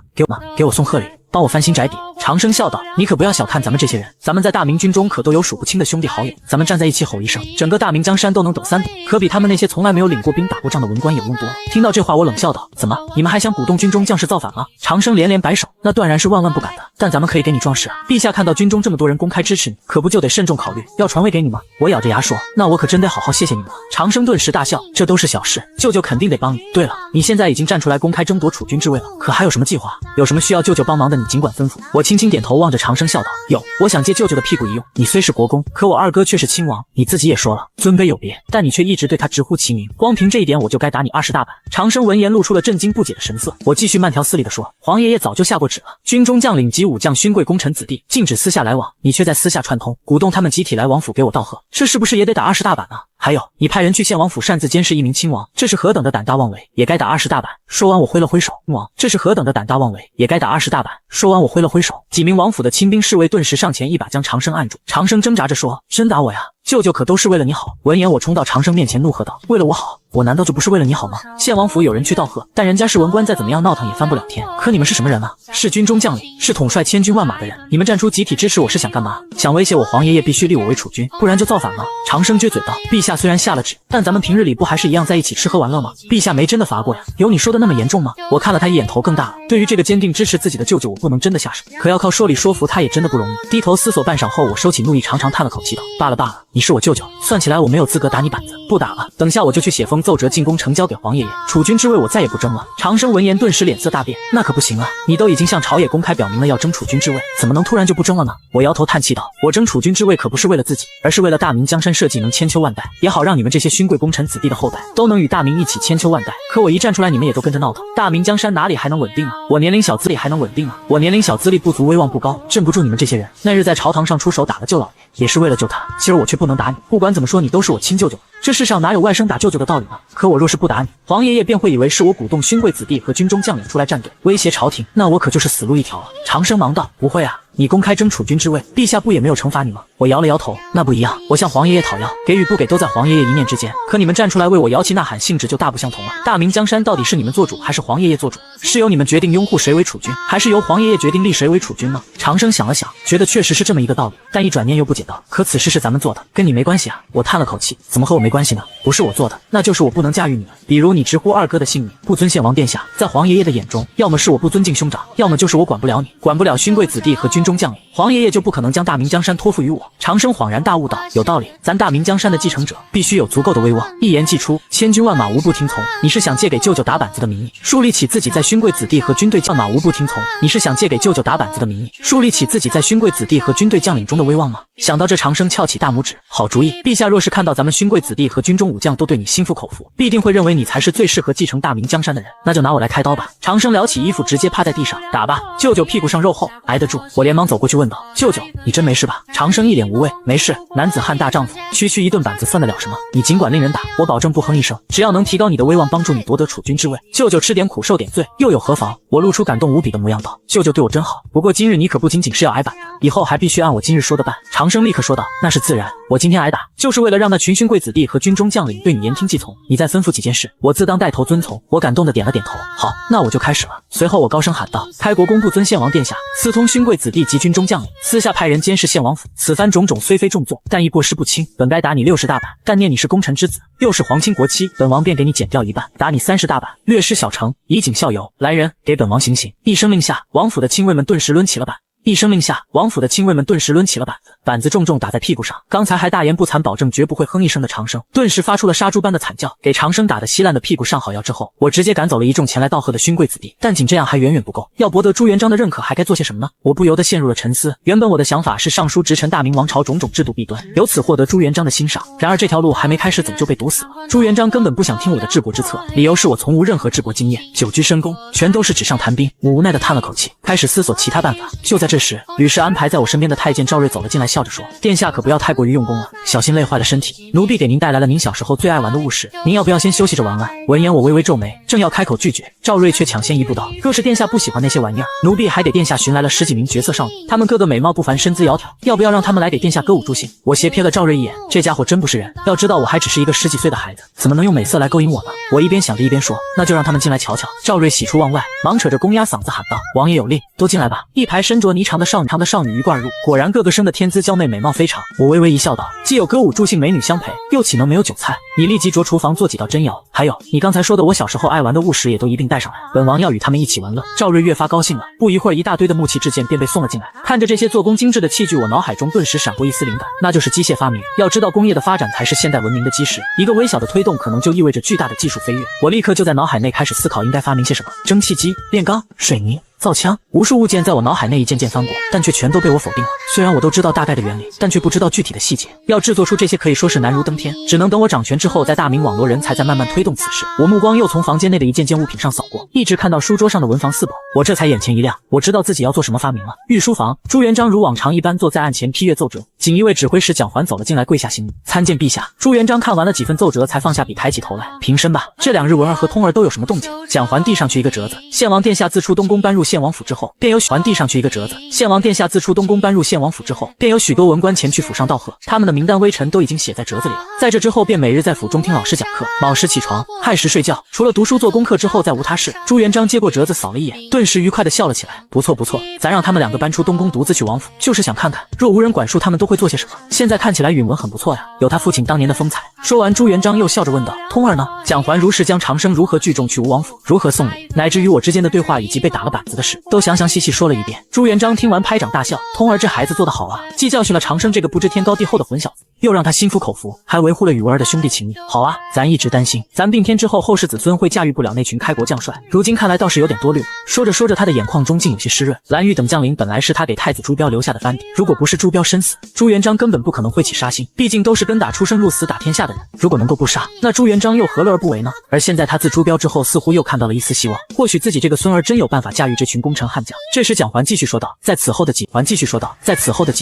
给我送贺礼，帮我翻新宅邸。”长生笑道：“你可不要小看咱们这些人，咱们在大明军中可都有数不清的兄弟好友，咱们站在一起吼一声，整个大明江山都能抖3笔，可比他们那些从来没有领过兵打过仗的文官有用多了。”听到这话，我冷笑道：“怎么，你们还想鼓动军中将士造反吗？”长生连连摆手：“那断然是万万不敢的，但咱们可以给你壮士啊！陛下看到军中这么多人公开支持你，可不就得慎重考虑要传位给你吗？”我咬着牙说：“那我可真得好好谢谢你们了。”长生顿时大笑：“这都是小事，舅舅肯定得帮你。对了，你现在已经站出来公开争夺储君之位了，可还有什么计划？有什么需要舅舅帮忙的，你尽管吩咐。”我轻轻点头，望着长生笑道：“有，我想借舅舅的屁股一用。你虽是国公，可我二哥却是亲王，你自己也说了，尊卑有别，但你却一直对他直呼其名，光凭这一点，我就该打你20大板。”长生闻言露出了震惊不解的神色。我继续慢条斯理地说：“皇爷爷早就下过旨了，军中将领及武将、勋贵、功臣子弟禁止私下来往，你却在私下串通，鼓动他们集体来王府给我道贺，这是不是也得打20大板啊？还有，你派人去献王府擅自监视一名亲王，这是何等的胆大妄为，也该打20大板。”说完我挥了挥手，王，这是何等的胆大妄为，也该打20大板。说完我挥了挥手，几名王府的亲兵侍卫顿时上前一把将长生按住。长生挣扎着说：“真打我呀！舅舅可都是为了你好。闻言，我冲到长生面前怒喝道：为了我好，我难道就不是为了你好吗？献王府有人去道贺，但人家是文官，再怎么样闹腾也翻不了天。可你们是什么人啊？是军中将领，是统帅千军万马的人，你们站出集体支持我是想干嘛？想威胁我皇爷爷必须立我为储君，不然就造反吗？长生撅嘴道：陛下虽然下了旨，但咱们平日里不还是一样在一起吃喝玩乐吗？陛下没真的罚过呀，有你说的那么严重吗？我看了他一眼，头更大了。对于这个坚定支持自己的舅舅，我不能真的下手，可要靠说理说服他也真的不容易。低头思索半晌后，我收起怒意，长长叹了口气道：罢了罢了，你是我舅舅，算起来我没有资格打你板子，不打了，等下我就去写封奏折进宫呈交给皇爷爷，储君之位我再也不争了。长生闻言顿时脸色大变，那可不行啊，你都已经向朝野公开表明了要争储君之位，怎么能突然就不争了呢？我摇头叹气道：我争储君之位可不是为了自己，而是为了大明江山社稷能千秋万代，也好让你们这些勋贵功臣子弟的后代都能与大明一起千秋万代。可我一站出来，你们也都跟着闹腾，大明江山哪里还能稳定啊？我年龄小资历还能稳定啊？我年龄小资历不足，威望不高，镇不住你们这些人。那日在朝堂上出手打了舅老爷，也是为了救他，今儿我却不能打你。不管怎么说，你都是我亲舅舅，这世上哪有外甥打舅舅的道理呢？可我若是不打你，皇爷爷便会以为是我鼓动勋贵子弟和军中将领出来站队，威胁朝廷，那我可就是死路一条了。长生忙道：不会啊，你公开争储君之位，陛下不也没有惩罚你吗？我摇了摇头，那不一样，我向皇爷爷讨要，给与不给都在皇爷爷一念之间。可你们站出来为我摇旗呐喊，性质就大不相同了。大明江山到底是你们做主还是皇爷爷做主？是由你们决定拥护谁为储君，还是由皇爷爷决定立谁为储君呢？长生想了想，觉得确实是这么一个道理，但一转念又不解道：可此事是咱们做的，跟你没关系啊。我叹了口气，怎么和我没关系呢？不是我做的，那就是我不能驾驭你们。比如你直呼二哥的姓名，不尊献王殿下，在皇爷爷的眼中，要么是我不尊敬兄长，要么就是我管不了你，管不了勋贵子弟和军中将领，皇爷爷就不可能将大明江山托付于我。长生恍然大悟道：有道理，咱大明江山的继承者必须有足够的威望，一言既出，千军万马无不听从。你是想借给舅舅打板子的名义，树立起自己在勋贵子弟和军队将马无不听从？你是想借给舅舅打板子的名义，树立起自己在勋贵子弟和军队将领中的威望吗？想到这，长生翘起大拇指，好主意。陛下若是看到咱们勋贵子弟和军中武将都对你心服口服，必定会认为你才是最适合继承大明江山的人，那就拿我来开刀吧。长生撩起衣服，直接趴在地上，打吧，舅舅屁股上肉厚，挨得住。我连忙走过去问道：舅舅，你真没事吧？长生一脸无畏，没事，男子汉大丈夫，区区一顿板子算得了什么？你尽管令人打，我保证不哼一声，只要能提高你的威望，帮助你夺得储君之位，舅舅吃点苦受点罪，又有何妨？我露出感动无比的模样道：舅舅对我真好，不过今日你可不仅仅是要挨板子，以后还必须按我今日说的办。长生立刻说道：那是自然，我今天挨打，就是为了让那群勋贵子弟和军中将领对你言听计从，你再吩咐几件事，我自当带头遵从。我感动的点了点头，好，那我就开始了。随后我高声喊道：开国公不尊献王殿下，私通勋贵子弟及军中将领，私下派人监视献王府，此番种种虽非重作，但亦过失不轻，本该打你60大板，但念你是功臣之子，又是皇亲国戚，本王便给你减掉一半，打你30大板，略施小惩，以儆效尤。来人，给本王行刑！一声令下，王府的亲卫们顿时抡起了板。一声令下，王府的亲卫们顿时抡起了板子，板子重重打在屁股上。刚才还大言不惭保证绝不会哼一声的长生，顿时发出了杀猪般的惨叫。给长生打得稀烂的屁股上好药之后，我直接赶走了一众前来道贺的勋贵子弟。但仅这样还远远不够，要博得朱元璋的认可，还该做些什么呢？我不由得陷入了沉思。原本我的想法是上书直陈大明王朝种种制度弊端，由此获得朱元璋的欣赏。然而这条路还没开始走就被堵死了。朱元璋根本不想听我的治国之策，理由是我从无任何治国经验，久居深宫，全都是纸上谈兵。我无奈地叹了口气，开始思索其他办法。就在这时，吕氏安排在我身边的太监赵睿走了进来，笑着说：殿下可不要太过于用功了，小心累坏了身体。奴婢给您带来了您小时候最爱玩的物事，您要不要先休息着玩玩？闻言我微微皱眉，正要开口拒绝，赵睿却抢先一步道：若是殿下不喜欢那些玩意儿，奴婢还给殿下寻来了10几名绝色少女，她们个个美貌不凡，身姿窈窕，要不要让她们来给殿下歌舞助兴？我斜瞥了赵睿一眼，这家伙真不是人，要知道我还只是一个10几岁的孩子，怎么能用美色来勾引我呢？我一边想着一边说：那就让他们进来瞧瞧。赵睿喜出望外，忙扯着公鸭嗓子喊道：王爷有令，都进来吧。一排身着霓裳的少女鱼贯入，果然个个生得天姿娇媚，美貌非常。我微微一笑道：既有歌舞助兴美女相陪，又岂能没有酒菜？你立即着厨房做几道珍肴，还有你刚才说的我小时候爱玩的物食也都一并带上来，本王要与他们一起玩乐。赵睿越发高兴了，不一会儿一大堆的木器制件便被送了进来。看着这些做工精致的器具，我脑海中顿时闪过一丝灵感，那就是机械发明。要知道工业的发展才是现代文明的基石，一个微小的推动可能就意味着巨大的技术飞跃。我立刻就在脑海内开始思考应该发明些什么，蒸汽机、炼钢、水泥、造枪，无数物件在我脑海内一件件翻过，但却全都被我否定了。虽然我都知道大概的原理，但却不知道具体的细节。要制作出这些可以说是难如登天，只能等我掌权之后，在大明网罗人才，再慢慢推动此事。我目光又从房间内的一件件物品上扫过，一直看到书桌上的文房四宝，我这才眼前一亮，我知道自己要做什么发明了。御书房，朱元璋如往常一般坐在案前批阅奏折，锦衣卫指挥使蒋环走了进来，跪下行礼，参见陛下。朱元璋看完了几份奏折，才放下笔，抬起头来，平身吧。这2日文儿和通儿都有什么动静？蒋环递上去一个折子，献王殿下自出东宫搬入献王府之后，便有还递上去一个折子。献王殿下自出东宫搬入献王府之后，便有许多文官前去府上道贺，他们的名单微臣都已经写在折子里了。在这之后，便每日在府中听老师讲课，卯时起床，亥时睡觉，除了读书做功课之后再无他事。朱元璋接过折子扫了一眼，顿时愉快地笑了起来。不错不错，咱让他们两个搬出东宫，独自去王府，就是想看看若无人管束他们都会做些什么。现在看起来允文很不错呀，有他父亲当年的风采。说完，朱元璋又笑着问道：通儿呢？蒋环如实将长生如何聚众去吴王府，如何送礼，乃至于我之间的对话以及被打了板子的事，都详详细细说了一遍。朱元璋听完拍掌大笑，通儿这孩子做得好啊，既教训了长生这个不知天高地厚的混小子，又让他心服口服，还维护了宇文儿的兄弟情谊。好啊，咱一直担心咱并天之后后世子孙会驾驭不了那群开国将帅，如今看来倒是有点多虑了。说着说着，他的眼眶中竟有些湿润。蓝玉等将领本来是他给太子朱标留下的班底，如果不是朱标身死，朱元璋根本不可能会起杀心，毕竟都是跟打出生入死打天下的人，如果能够不杀，那朱元璋又何乐而不为呢？而现在他自朱标之后，似乎又看到了一丝希望，或许自己这个孙儿真有办法驾驭这群功臣悍将。这时蒋环继续说道：在此后的几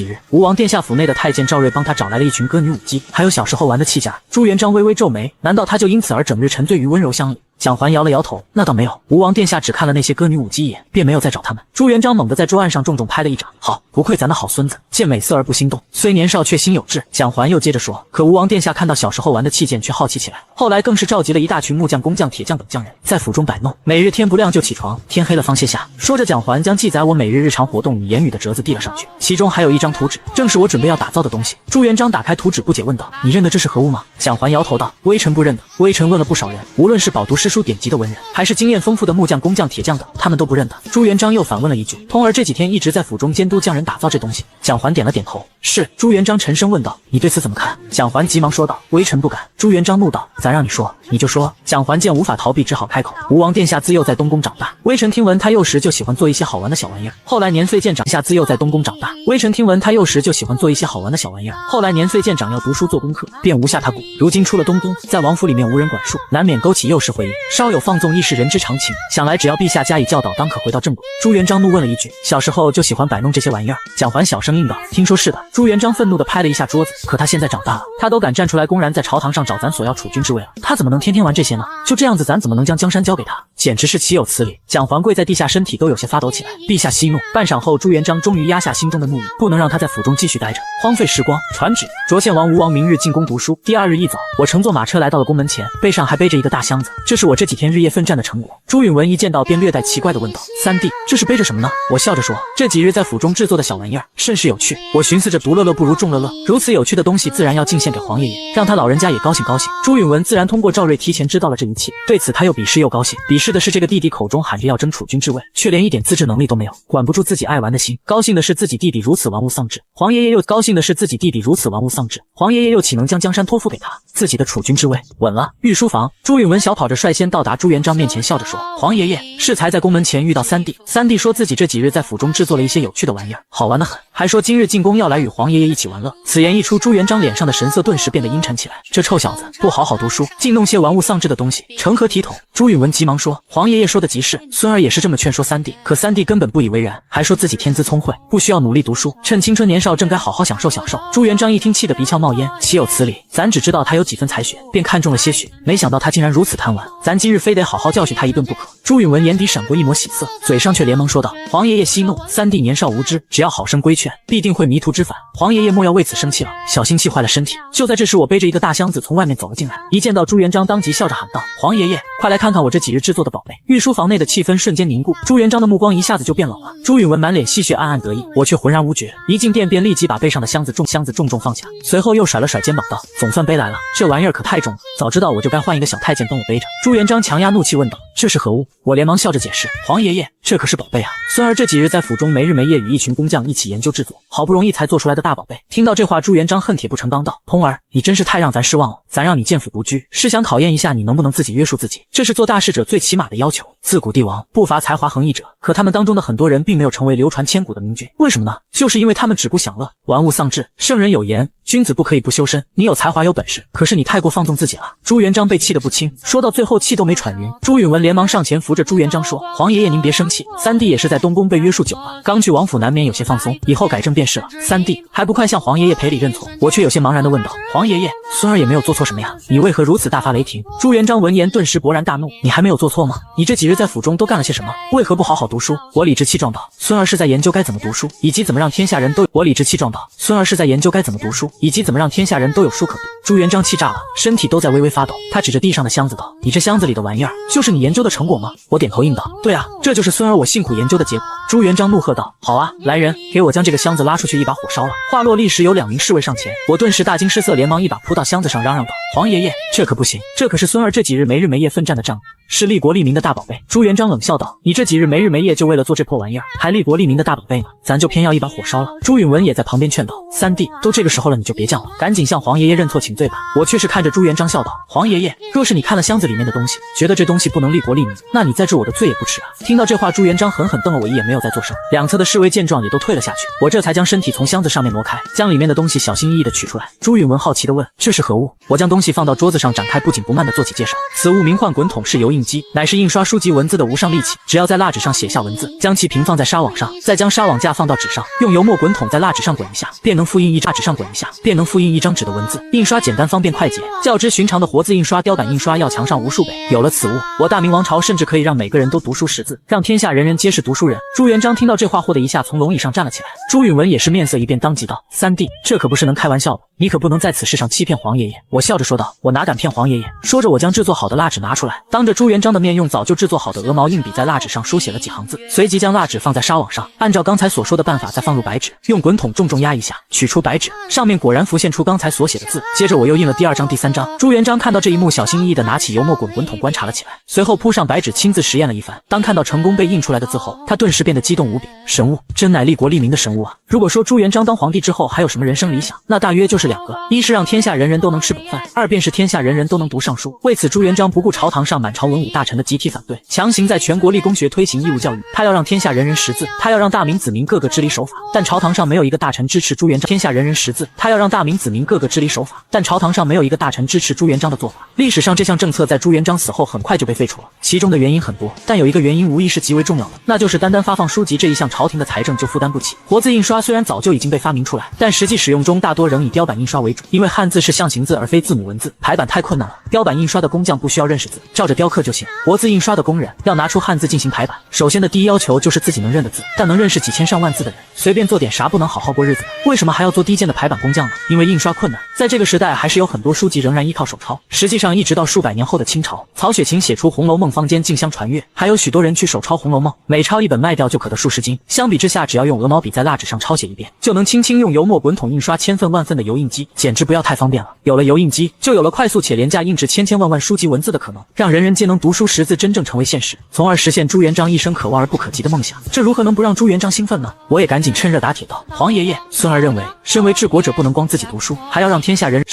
日，吴王殿下府内的太监赵睿帮他找来了一群歌女舞姬，还有小时候玩的器家。朱元璋微微皱眉，难道他就因此而整日沉醉于温柔乡里？蒋环摇了摇头，那倒没有，吴王殿下只看了那些歌女舞姬一眼，便没有再找他们。朱元璋猛地在桌案上重重拍了一掌，好，不愧咱的好孙子，见美色而不心动，虽年少却心有志。蒋环又接着说，可吴王殿下看到小时候玩的器件却好奇起来，后来更是召集了一大群木匠、工匠、铁匠等匠人，在府中摆弄，每日天不亮就起床，天黑了方歇下。说着，蒋环将记载我每日日常活动与言语的折子递了上去，其中还有一张图纸，正是我准备要打造的东西。朱元璋打开图纸不解问道，你认得这是何物吗？蒋环摇头道，微臣不认得。微臣问了不少人，无论是饱读诗书典籍的文人，还是经验丰富的木匠、工匠、铁匠等，他们都不认得。朱元璋又反问了一句，通儿这几天一直在府中监督匠人打造这东西。蒋环点了点头，是。朱元璋沉声问道，你对此怎么看？蒋环急忙说道，微臣不敢。朱元璋怒道，咱让你说你就说。蒋环见无法逃避，只好开口，吴王殿下自幼在东宫长大，微臣听闻他幼时就喜欢做一些好玩的小玩意儿，后来年岁渐长，下自幼在东宫长大，微臣听闻他幼时就喜欢做一些好玩的小玩意儿，后来年岁渐长要读书做功课，便无下他骨，如今出了东宫，在王府里面无人管束，难免勾起幼时回忆，稍有放纵亦是人之常情，想来只要陛下加以教导，当可回到正轨。朱元璋怒问了一句，小时候就喜欢摆弄这些玩意儿？蒋环小声应道，听说是的。朱元璋愤怒地拍了一下桌子，可他现在长大了，他都敢站出来公然在朝堂上找咱索要储君之位了，他怎么能天天玩这些呢？就这样子咱怎么能将江山交给他？简直是岂有此理！蒋环跪在地下，身体都有些发抖起来。陛下息怒。半晌后，朱元璋终于压下心中的怒意，不能让他在府中继续待着，荒废时光。传旨，卓献王吴王明日进宫读书。第二日一早，我乘坐马车来到了宫门前，背上还背着一个大箱子，这是我这几天日夜奋战的成果。朱允文一见到便略带奇怪地问道，三弟，这是背着什么呢？我笑着说，这几日在府中制作的小玩意儿，甚是有趣。我寻思着独乐乐不如众乐乐，如此有趣的东西自然要进献给皇爷爷，让他老人家也高兴高兴。朱允文自然通过赵睿提前知道了这一切，对此他又鄙视又高兴。鄙视的是这个弟弟口中喊着要争储君之位，却连一点自制能力都没有，管不住自己爱玩的心；高兴的是自己弟弟如此玩物丧志，皇爷爷又高兴的是自己弟弟如此玩物丧志，皇爷爷又岂能将江山托付给他？自己的储君之位稳了。御书房，朱允文小跑着率先到达朱元璋面前，笑着说，皇爷爷，适才在宫门前遇到三弟，三弟说自己这几日在府中制作了一些有趣的玩意儿，好玩得很，还说今日进宫要来与皇爷爷一起玩乐。此言一出，朱元璋脸上的神色顿时变得阴沉起来，这臭小子不好好读书，竟弄些玩物丧志的东西，成何体统？朱允文急忙说，皇爷爷说的极是，孙儿也是这么劝说三弟，可三弟根本不以为然，还说自己天资聪慧，不需要努力读书，趁青春年少正该好好享受享受。朱元璋一听气得鼻窍冒烟，岂有此理，咱只知道他有几分才学，便看中了些许，没想到他竟然如此贪玩，咱今日非得好好教训他一顿不可。朱允文眼底闪过一抹喜色，嘴上却连忙说道，皇爷爷息怒，三弟年少无知，只要好生规劝，必定会迷途知返，皇爷爷莫要为此生气了，小心气坏了身体。就在这时，我背着一个大箱子从外面走了进来，一见到朱元璋当即笑着喊道，皇爷爷，快来看看我这几日制作的宝贝。御书房内的气氛瞬间凝固，朱元璋的目光一下子就变冷了。朱允文满脸戏谑，暗暗得意，我却浑然无觉。一进殿便立即把背上的箱子重重放下，随后又甩了甩肩膀道，总算背来了，这玩意儿可太重了，早知道我就该换一个小太监帮我背着。朱元璋强压怒气问道，这是何物？我连忙笑着解释，皇爷爷，这可是宝贝啊，孙儿这几日在府中没日没夜与一群工匠一起研究制作，好不容易才做出来的大宝贝。听到这话，朱元璋恨铁不成钢道，通儿，你真是太让咱失望了，咱让你见府独居，是想考验一下你能不能自己约束自己，这是做大事者最起码的要求。自古帝王不乏才华横溢者，可他们当中的很多人并没有成为流传千古的明君，为什么呢？就是因为他们只顾享乐，玩物丧志。圣人有言，君子不可以不修身，你有才华有本事，可是你太过放纵自己了。朱元璋被气得不轻，说到最后气都没喘匀。朱允文连忙上前扶着朱元璋说，皇爷爷您别生气，三弟也是在东宫被约束久了，刚去王府难免有些放松，以后改正便是了。三弟还不快向皇爷爷赔礼认错？我却有些茫然地问道，皇爷爷，孙儿也没有做错什么呀，你为何如此大发雷霆？朱元璋闻言顿时勃然大怒：“你还没有做错吗？你这几日在府中都干了些什么？为何不好好读书？”我理直气壮道：“孙儿是在研究该怎么读书，以及怎么让天下人都……”我理直气壮道：“孙儿是在研究该怎么读书，以及怎么让天下人都有书可读。”朱元璋气炸了，身体都在微微发抖。他指着地上的箱子道：“你这箱子里的玩意儿，就是你研究的成果吗？”我点头应道：“对啊，这就是孙儿我辛苦研究的结果。”朱元璋怒喝道：“好啊，来人，给我将这个箱子拉出去，一把火烧了！”话落，立时有2名侍卫上前，我顿时大惊失色，连忙一把扑到箱子上，嚷嚷道：“皇爷爷，这可不行，这可是孙儿这几日没日没夜奋战的账，是利国利民的大宝贝。”朱元璋冷笑道：“你这几日没日没夜就为了做这破玩意儿，还利国利民的大宝贝呢？咱就偏要一把火烧了。”朱允文也在旁边劝道：“三弟，都这个时候了，你就别犟了，赶紧向皇爷爷认错请罪吧。”我却是看着朱元璋笑道：“皇爷爷，若是你看了箱子里面的东西，觉得这东西不能利国利民，那你再治我的罪也不迟啊。”听到这话，朱元璋狠狠瞪了我一眼，没有再作声。两侧的侍卫见状也都退了下去，我这才将身体从箱子上面挪开，将里面的东西小心翼翼地取出来。朱允文好奇地问：“这是何物？”我将东西放到桌子上，展开不紧不慢地做起介绍：“此物名唤滚筒式油印机，乃是印刷书籍文字的无上利器。只要在蜡纸上写下文字，将其平放在纱网上，再将纱网架放到纸上，用油墨滚筒在蜡纸上滚一下，便能复印一张纸的文字。印刷简单方便快捷，较之寻常的活字印刷、雕版印刷要强上无数倍。有了此物，我大明王朝甚至可以让每个人都读书识字，让天下人人皆是读书人。”朱元璋听到这话，嚯的一下从龙椅上站了起来。朱允文也是面色一变，当即道：“三弟，这可不是能开玩笑的，你可不能在此事上欺骗皇爷爷。”我笑着说道：“我哪敢骗皇爷爷？”说着，我将制作好的蜡纸拿出来，当着朱元璋的面，用早就制作好的鹅毛硬笔在蜡纸上书写了几行字，随即将蜡纸放在纱网上，按照刚才所说的办法再放入白纸，用滚筒重重压一下，取出白纸，上面果然浮现出刚才所写的字。接着我又印了第2张、第3张。朱元璋看到这一幕，小心翼翼地拿起油墨滚筒观察了起来，随后铺上白纸，亲自实验了一番。当看到成功被印出来的字后，他顿时变得激动无比。神物，真乃利国利民的神物啊！如果说朱元璋当皇帝之后还有什么人生理想，那大约就是2个：一是让天下人人都能吃饱饭，二便是天下人人都能读上书。为此，朱元璋不顾朝堂上满朝文武大臣的集体反对，强行在全国立公学推行义务教育。他要让天下人人识字，他要让大明子民个个知礼守法。但朝堂上没有一个大臣支持朱元璋天下人人识字，他要让大明子民个个知礼守法。但朝堂上没有一个大臣支持朱元璋的做法。历史上这项政策在朱元璋死后很快就被废除了，其中的原因很多，但有一个原因无疑是极为重要的，那就是单发放书籍这一项，朝廷的财政就负担不起。活字印刷虽然早就已经被发明出来，但实际使用中大多仍以雕版印刷为主，因为汉字是象形字而非字母文字，排版太困难了。雕版印刷的工匠不需要认识字，照着雕刻就行。活字印刷的工人要拿出汉字进行排版，首先的第一要求就是自己能认的字，但能认识几千上万字的人，随便做点啥不能好好过日子呢？为什么还要做低贱的排版工匠呢？因为印刷困难，在这个时代还是有很多书籍仍然依靠手抄。实际上一直到数百年后的清朝，曹雪芹写出《红楼梦》，坊间竞相传阅，还有许多人去手抄《红楼梦》，每抄一本卖掉就可得数十金。相比之下，只要用鹅毛笔在蜡纸上抄写一遍，就能轻轻用油墨滚筒印刷千份万份的油印机，简直不要太方便了。有了油印机，就有了快速且廉价印制千千万万书籍文字的可能，让人人皆能读书识字真正成为现实，从而实现朱元璋一生可望而不可及的梦想。这如何能不让朱元璋兴奋呢？我也赶紧趁热打铁道：“皇爷爷，孙儿认为，身为治国者不能光自己读书，还要让天下人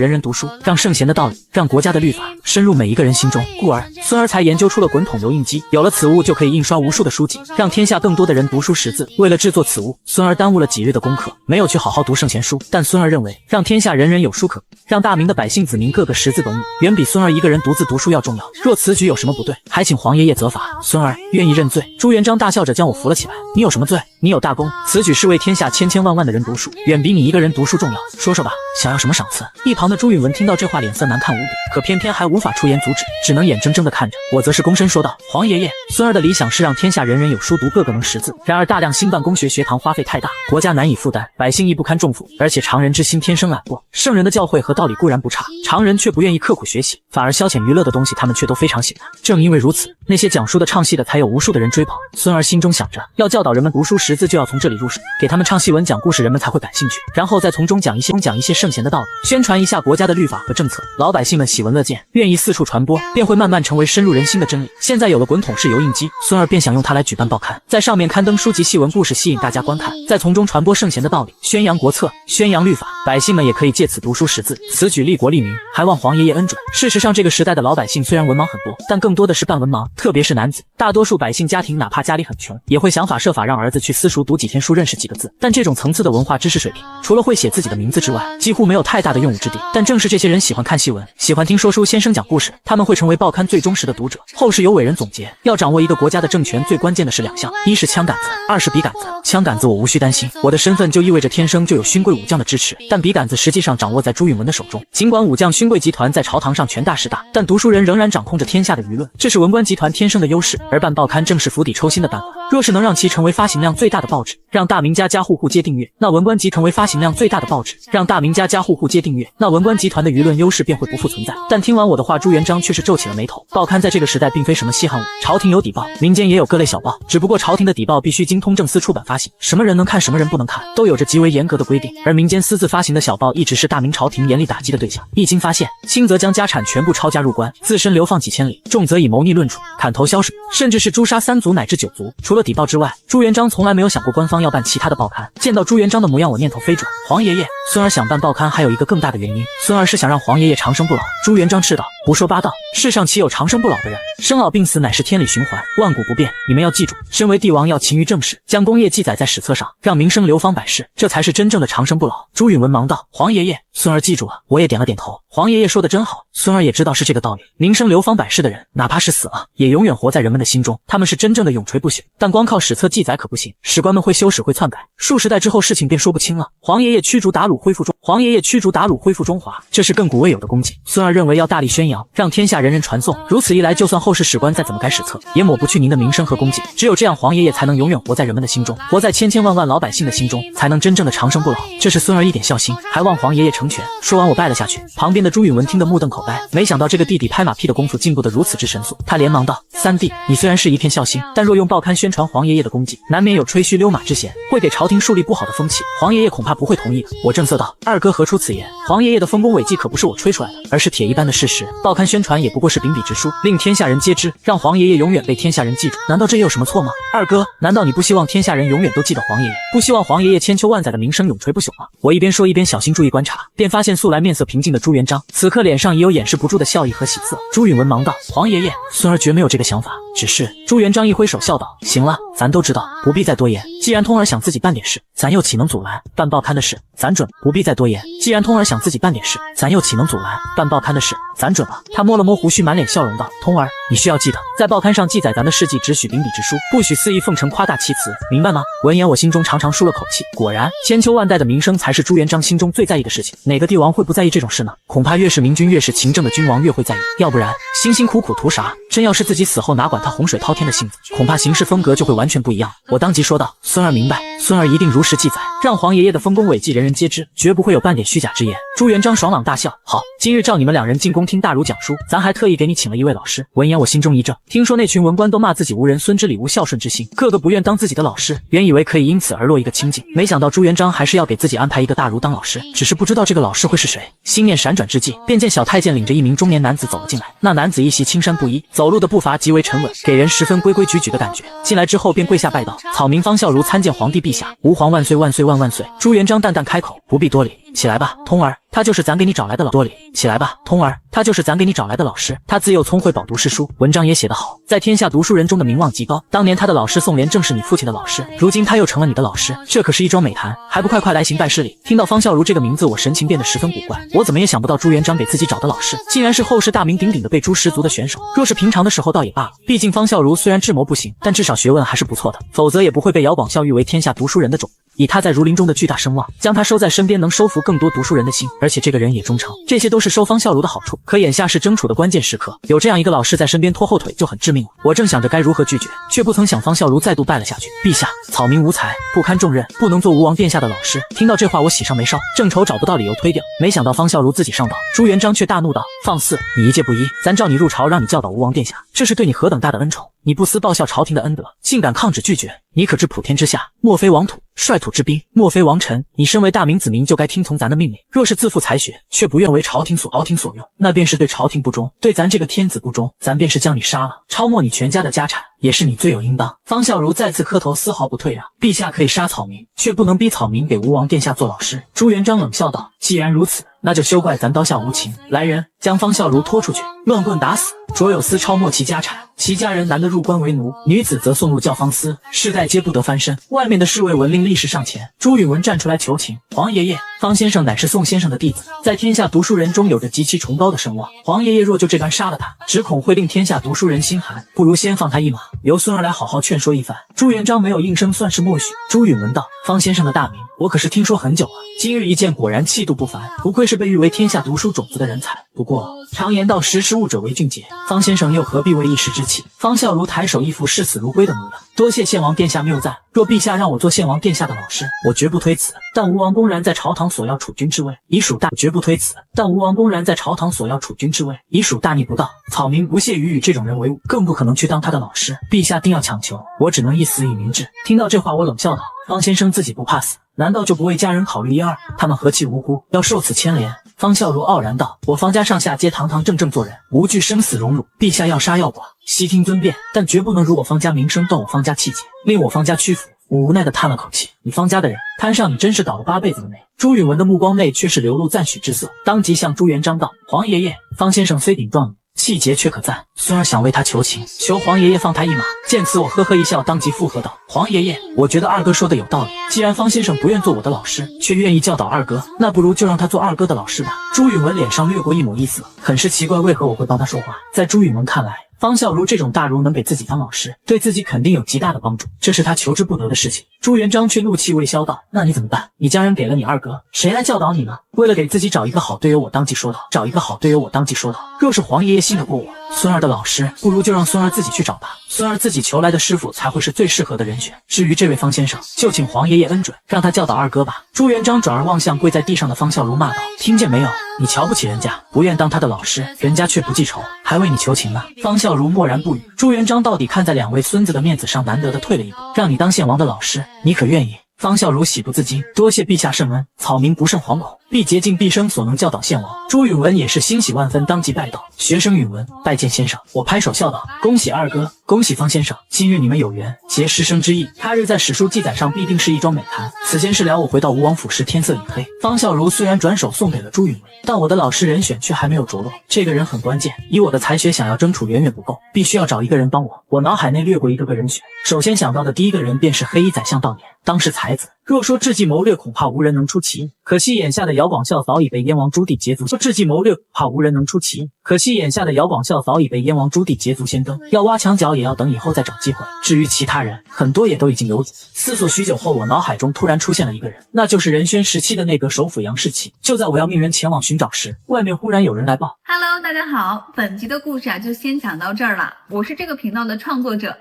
人读书，让圣贤的道理，让国家的律法深入每一个人心中。故而，孙儿才研究出了滚筒油印机。有了此物，就可以印刷无数的书籍，让天下更多的人读书识字。为了制作此物，孙儿耽误了几日的功课，没有去好好读圣贤书。但孙儿认为，让天下人人有书可读，让大明的百姓子民个个识字懂语，远比孙儿一个人独自读书要重要。若此举有什么不对，还请皇爷爷责罚。孙儿愿意认罪。”朱元璋大笑着将我扶了起来：“你有什么罪？你有大功，此举是为天下千千万万的人读书，远比你一个人读书重要。说说吧，想要什么赏赐？”一旁的朱允文听到这话，脸色难看无比，可偏偏还无法出言阻止，只能眼睁睁地看着。我则是躬身说道：“皇爷爷，孙儿的理想是让天下人人有书读，个个能识字。然而大量兴办公学学堂花费太大，国家难以负担，百姓亦不堪重负，而且常人之心天生懒惰。圣人的教诲和道理固然不差，常人却不愿意刻苦学习，反而消遣娱乐的东西他们却都非常喜欢。正因为如此，那些讲书的唱戏的才有无数的人追捧。孙儿心中想着，要教导人们读书识字，就要从这里入手，给他们唱戏文讲故事，人们才会感兴趣，然后再从中讲一些圣贤的道理，宣传一下国家的律法和政策，老百姓们喜闻乐见，愿意四处传播，便会慢慢成为深入人心的真理。现在有了滚筒式油印机，孙儿便想用它来举办报刊，在上面刊登书籍戏文故事，吸引大家观看，再从中传播圣贤的道理，宣扬国策，宣扬律法，百姓们也可以借此读书识字，此举利国利民，还望皇爷爷恩准。事实上，这个时代的老百姓虽然文盲很多，但更多的是半文盲，特别是男子。大多数百姓家庭哪怕家里很穷，也会想法设法让儿子去私塾读几天书，认识几个字。但这种层次的文化知识水平，除了会写自己的名字之外，几乎没有太大的用武之地。但正是这些人喜欢看戏文，喜欢听说书先生讲故事，他们会成为报刊最忠实的读者。后世有伟人总结，要掌握一个国家的政权，最关键的是2项，一是枪杆子，二是笔杆子。枪杆子我无需担心，我的身份就意味着天生就有勋贵武将的支持，但笔杆子实际上掌握在朱允文的手中。尽管武将勋贵集团在朝堂上权大势大，但读书人仍然掌控着天下的舆论，这是文官集团天生的优势。而办报刊正是釜底抽薪的办法。若是能让其成为发行量最大的报纸，让大名家家户户皆订阅，那文官集团为发行量最大的报纸，让大名家家户户皆订阅，那文官集团的舆论优势便会不复存在。但听完我的话，朱元璋却是皱起了眉头。报刊在这个时代并非什么稀罕物，朝廷有底报，民间也有各类小报，只不过朝廷的底报必须经通政司出版发行，什么人能看，什么人不能看，都有着极为严格的规定。而民间私自发行的小报一直是大明朝廷严厉打击的对象。一经发现，轻则将家产全部抄家入关，自身流放几千里，重则以谋逆论处，砍头削手，甚至是诛杀3族乃至9族。除了底报之外，朱元璋从来没有想过官方要办其他的报刊。见到朱元璋的模样，我念头飞转。皇爷爷，孙儿想办报刊还有一个更大的原因，孙儿是想让皇爷爷长生不老。朱元璋斥道：胡说八道，世上岂有长生不老的人？生老病死乃是天理循环，万古不变。你们要记住，身为帝王要勤于政事，将功业记载在史册上，让名声流芳百世，这才是真正的长生不老。朱允文忙道：皇爷爷，孙儿记住了。我也点了点头。皇爷爷说的真好，孙儿也知道是这个道理。名声流芳百世的人，哪怕是死了，也永远活在人们的心中，他们是真正的永垂不朽。但光靠史册记载可不行，史官们会修史会篡改，数十代之后事情便说不清了。皇爷爷驱逐鞑虏恢复中华，这是亘古未有的功绩。孙儿认为要大力宣扬，让天下人人传颂，如此一来，就算后世史官再怎么改史册，也抹不去您的名声和功绩。只有这样，皇爷爷才能永远活在人们的心中，活在千千万万老百姓的心中，才能真正的长生不老。这是孙儿一点孝心，还望皇爷爷成全。说完我拜了下去。旁边的朱允文听得目瞪口呆，没想到这个弟弟拍马屁的功夫进步得如此之神速。他连忙道：三弟，你虽然是一片孝心，但若用报刊宣传皇爷爷的功绩，难免有吹嘘溜马之嫌，会给朝廷树立不好的风气，皇爷爷恐怕不会同意的。我正色道：二哥何出此言？皇爷爷的丰功伟绩可不是我吹出来的，而是铁一般的事实。报刊宣传也不过是秉笔直书，令天下人皆知，让皇爷爷永远被天下人记住，难道这也有什么错吗？二哥，难道你不希望天下人永远都记得皇爷爷，不希望皇爷爷千秋万载的名声永垂不朽吗？我一边说一边小心注意观察，便发现素来面色平静的朱元璋，此刻脸上已有掩饰不住的笑意和喜色。朱允文忙道：皇爷爷，孙儿绝没有这个想法，只是……朱元璋一挥手笑道：行了，咱都知道，不必再多言。既然通儿想自己办点事，咱又岂能阻拦？办报刊的事，咱准，不必再多言。既然通儿想自己办点事，咱又岂能阻拦？办报刊的事，咱准了。他摸了摸胡须，满脸笑容道：通儿，你需要记得，在报刊上记载咱的事迹，只许秉笔直书，不许肆意奉承夸大其词，明白吗？闻言我心中长长舒了口气，果然千秋万代的名声才是朱元璋心中最在意的事情。哪个帝王会不在意这种事呢？恐怕越是明君越是勤政的君王越会在意，要不然辛辛苦苦图啥？真要是自己死后哪管他洪水滔天的性子，恐怕行事风格就会完全不一样。我当即说道：孙儿明白，孙儿一定如实记载，让皇爷爷的丰功伟绩人人皆知，绝不会有半点虚假之言。朱元璋爽朗大笑：好，今日照你们两人进宫听大儒讲书，咱还特意给你请了一位老师。闻言我心中一怔，听说那群文官都骂自己无人孙之礼无孝顺之心，个个不愿当自己的老师，原以为可以因此而落一个清净，没想到朱元璋还是要给自己安排一个大儒当老师，只是不知道这个老师会是谁。心念闪转之际，便见小太监领着一名中年男子走了进来。那男子一袭青衫布衣，走路的步伐极为沉稳，给人十分规规矩矩的感觉。进来之后便跪下拜道：草民方孝孺参见皇帝陛下，吾皇万岁万岁万万岁。朱元璋淡淡开口：不必多礼，起来吧，通儿，他就是咱给你找来的老多礼，起来吧，通儿，他就是咱给你找来的老师。他自幼聪慧饱读诗书，文章也写得好，在天下读书人中的名望极高。当年他的老师宋濂正是你父亲的老师，如今他又成了你的老师，这可是一桩美谈，还不快快来行拜师礼？听到方孝孺这个名字，我神情变得十分古怪。我怎么也想不到朱元璋给自己找的老师，竟然是后世大名鼎鼎的被诛十族的选手。若是平常的时候倒也罢了，毕竟方孝孺虽然智谋不行，但至少学问还是不错的，否则也不会被姚广孝誉为天下读书人的种。以他在儒林中的巨大声望，将他收在身边能收服更多读书人的心，而且这个人也忠诚，这些都是收方孝孺的好处。可眼下是争储的关键时刻，有这样一个老师在身边拖后腿就很致命了。我正想着该如何拒绝，却不曾想方孝孺再度拜了下去。陛下，草民无才，不堪重任，不能做吴王殿下的老师。听到这话我喜上眉梢，正愁找不到理由推掉，没想到方孝孺自己上道。朱元璋却大怒道：放肆，你一介布衣，咱召你入朝让你教导吴王殿下，这是对你何等大的恩宠，你不思报效朝廷的恩德，竟敢抗旨拒绝，你可知普天之下莫非王土，率土之滨莫非王臣，你身为大明子民就该听从咱的命令，若是自负才学，却不愿为朝廷所用，那便是对朝廷不忠，对咱这个天子不忠，咱便是将你杀了，抄没你全家的家产，也是你罪有应当。方孝孺再次磕头，丝毫不退让。陛下可以杀草民，却不能逼草民给吴王殿下做老师。朱元璋冷笑道：既然如此，那就休怪咱刀下无情。来人，将方孝孺拖出去，乱棍打死。卓有司抄没其家产，其家人男的入关为奴，女子则送入教坊司，世代皆不得翻身。外面的侍卫闻令立时上前。朱允文站出来求情：皇爷爷，方先生乃是宋先生的弟子，在天下读书人中有着极其崇高的声望，皇爷爷若就这般杀了他，只恐会令天下读书人心寒，不如先放他一马，由孙儿来好好劝说一番。朱元璋没有应声，算是默许。朱允文道：方先生的大名我可是听说很久了，今日一见果然气度不凡，不愧是被誉为天下读书种子的人才。不过常言道识时务者为俊杰，方先生又何必为一时之气？方孝孺抬手一副视死如归的模样，多谢献王殿下谬赞。若陛下让我做献王殿下的老师，我绝不推辞。但吴王公然在朝堂索要储君之位，已属大绝不推辞。但吴王公然在朝堂索要储君之位，已属大逆不道。草民不屑于与这种人为伍，更不可能去当他的老师。陛下定要强求，我只能一死以明志。听到这话，我冷笑道：方先生自己不怕死，难道就不为家人考虑一二？他们何其无辜，要受此牵连？方孝孺傲然道：我方家上下皆堂堂正正做人，无惧生死荣辱。陛下要杀要剐，悉听尊便，但绝不能辱我方家名声，断我方家气节，令我方家屈服。我无奈地叹了口气，你方家的人摊上你真是倒了8辈子的霉。朱允文的目光内却是流露赞许之色，当即向朱元璋道：皇爷爷，方先生虽顶撞你，气节却可赞，孙儿想为他求情，求皇爷爷放他一马。见此，我呵呵一笑，当即附和道：皇爷爷，我觉得二哥说的有道理。既然方先生不愿做我的老师，却愿意教导二哥，那不如就让他做二哥的老师吧。朱允文脸上掠过一抹异色，很是奇怪为何我会帮他说话。在朱允文看来，方孝孺这种大儒能给自己当老师，对自己肯定有极大的帮助，这是他求之不得的事情。朱元璋却怒气未消道：那你怎么办？你家人给了你二哥，谁来教导你呢？为了给自己找一个好队友，我当即说道：找一个好队友，我当即说道，若是皇爷爷信得过我，孙儿的老师，不如就让孙儿自己去找吧。孙儿自己求来的师傅才会是最适合的人选。至于这位方先生，就请皇爷爷恩准，让他教导二哥吧。朱元璋转而望向跪在地上的方孝孺骂道：听见没有？你瞧不起人家，不愿当他的老师，人家却不记仇，还为你求情呢。方孝孺默然不语。朱元璋到底看在2位孙子的面子上，难得的退了一步，让你当献王的老师，你可愿意？方孝孺喜不自禁，多谢陛下圣恩，草民不胜惶恐，必竭尽毕生所能教导献王。朱允文也是欣喜万分，当即拜道：学生允文拜见先生。我拍手笑道：恭喜二哥，恭喜方先生，今日你们有缘结师生之意，他日在史书记载上必定是一桩美谈。此间事了，我回到吴王府时天色已黑。方孝孺虽然转手送给了朱允文，但我的老师人选却还没有着落，这个人很关键，以我的才学想要争储远远不够，必须要找一个人帮我。我脑海内掠过一个个人选，首先想到的第一个人便是黑衣宰相道年，当时才子，若说智计谋略，恐怕无人能出其应。可惜眼下的姚广孝早已被燕王朱棣捷足，智计谋略恐怕无人能出其应。可惜眼下的姚广孝早已被燕王朱棣捷足先登，要挖墙脚也要等以后再找机会。至于其他人，很多也都已经有子。思索许久后，我脑海中突然出现了一个人，那就是仁宣时期的内阁首辅杨士奇。就在我要命人前往寻找时，外面忽然有人来报。Hello， 大家好，本集的故事就先讲到这儿了。我是这个频道的创作者。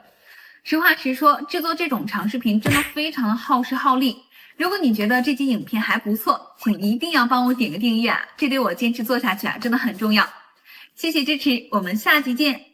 实话实说，制作这种长视频真的非常的耗时耗力。如果你觉得这集影片还不错，请一定要帮我点个订阅啊，这对我坚持做下去真的很重要。谢谢支持，我们下集见。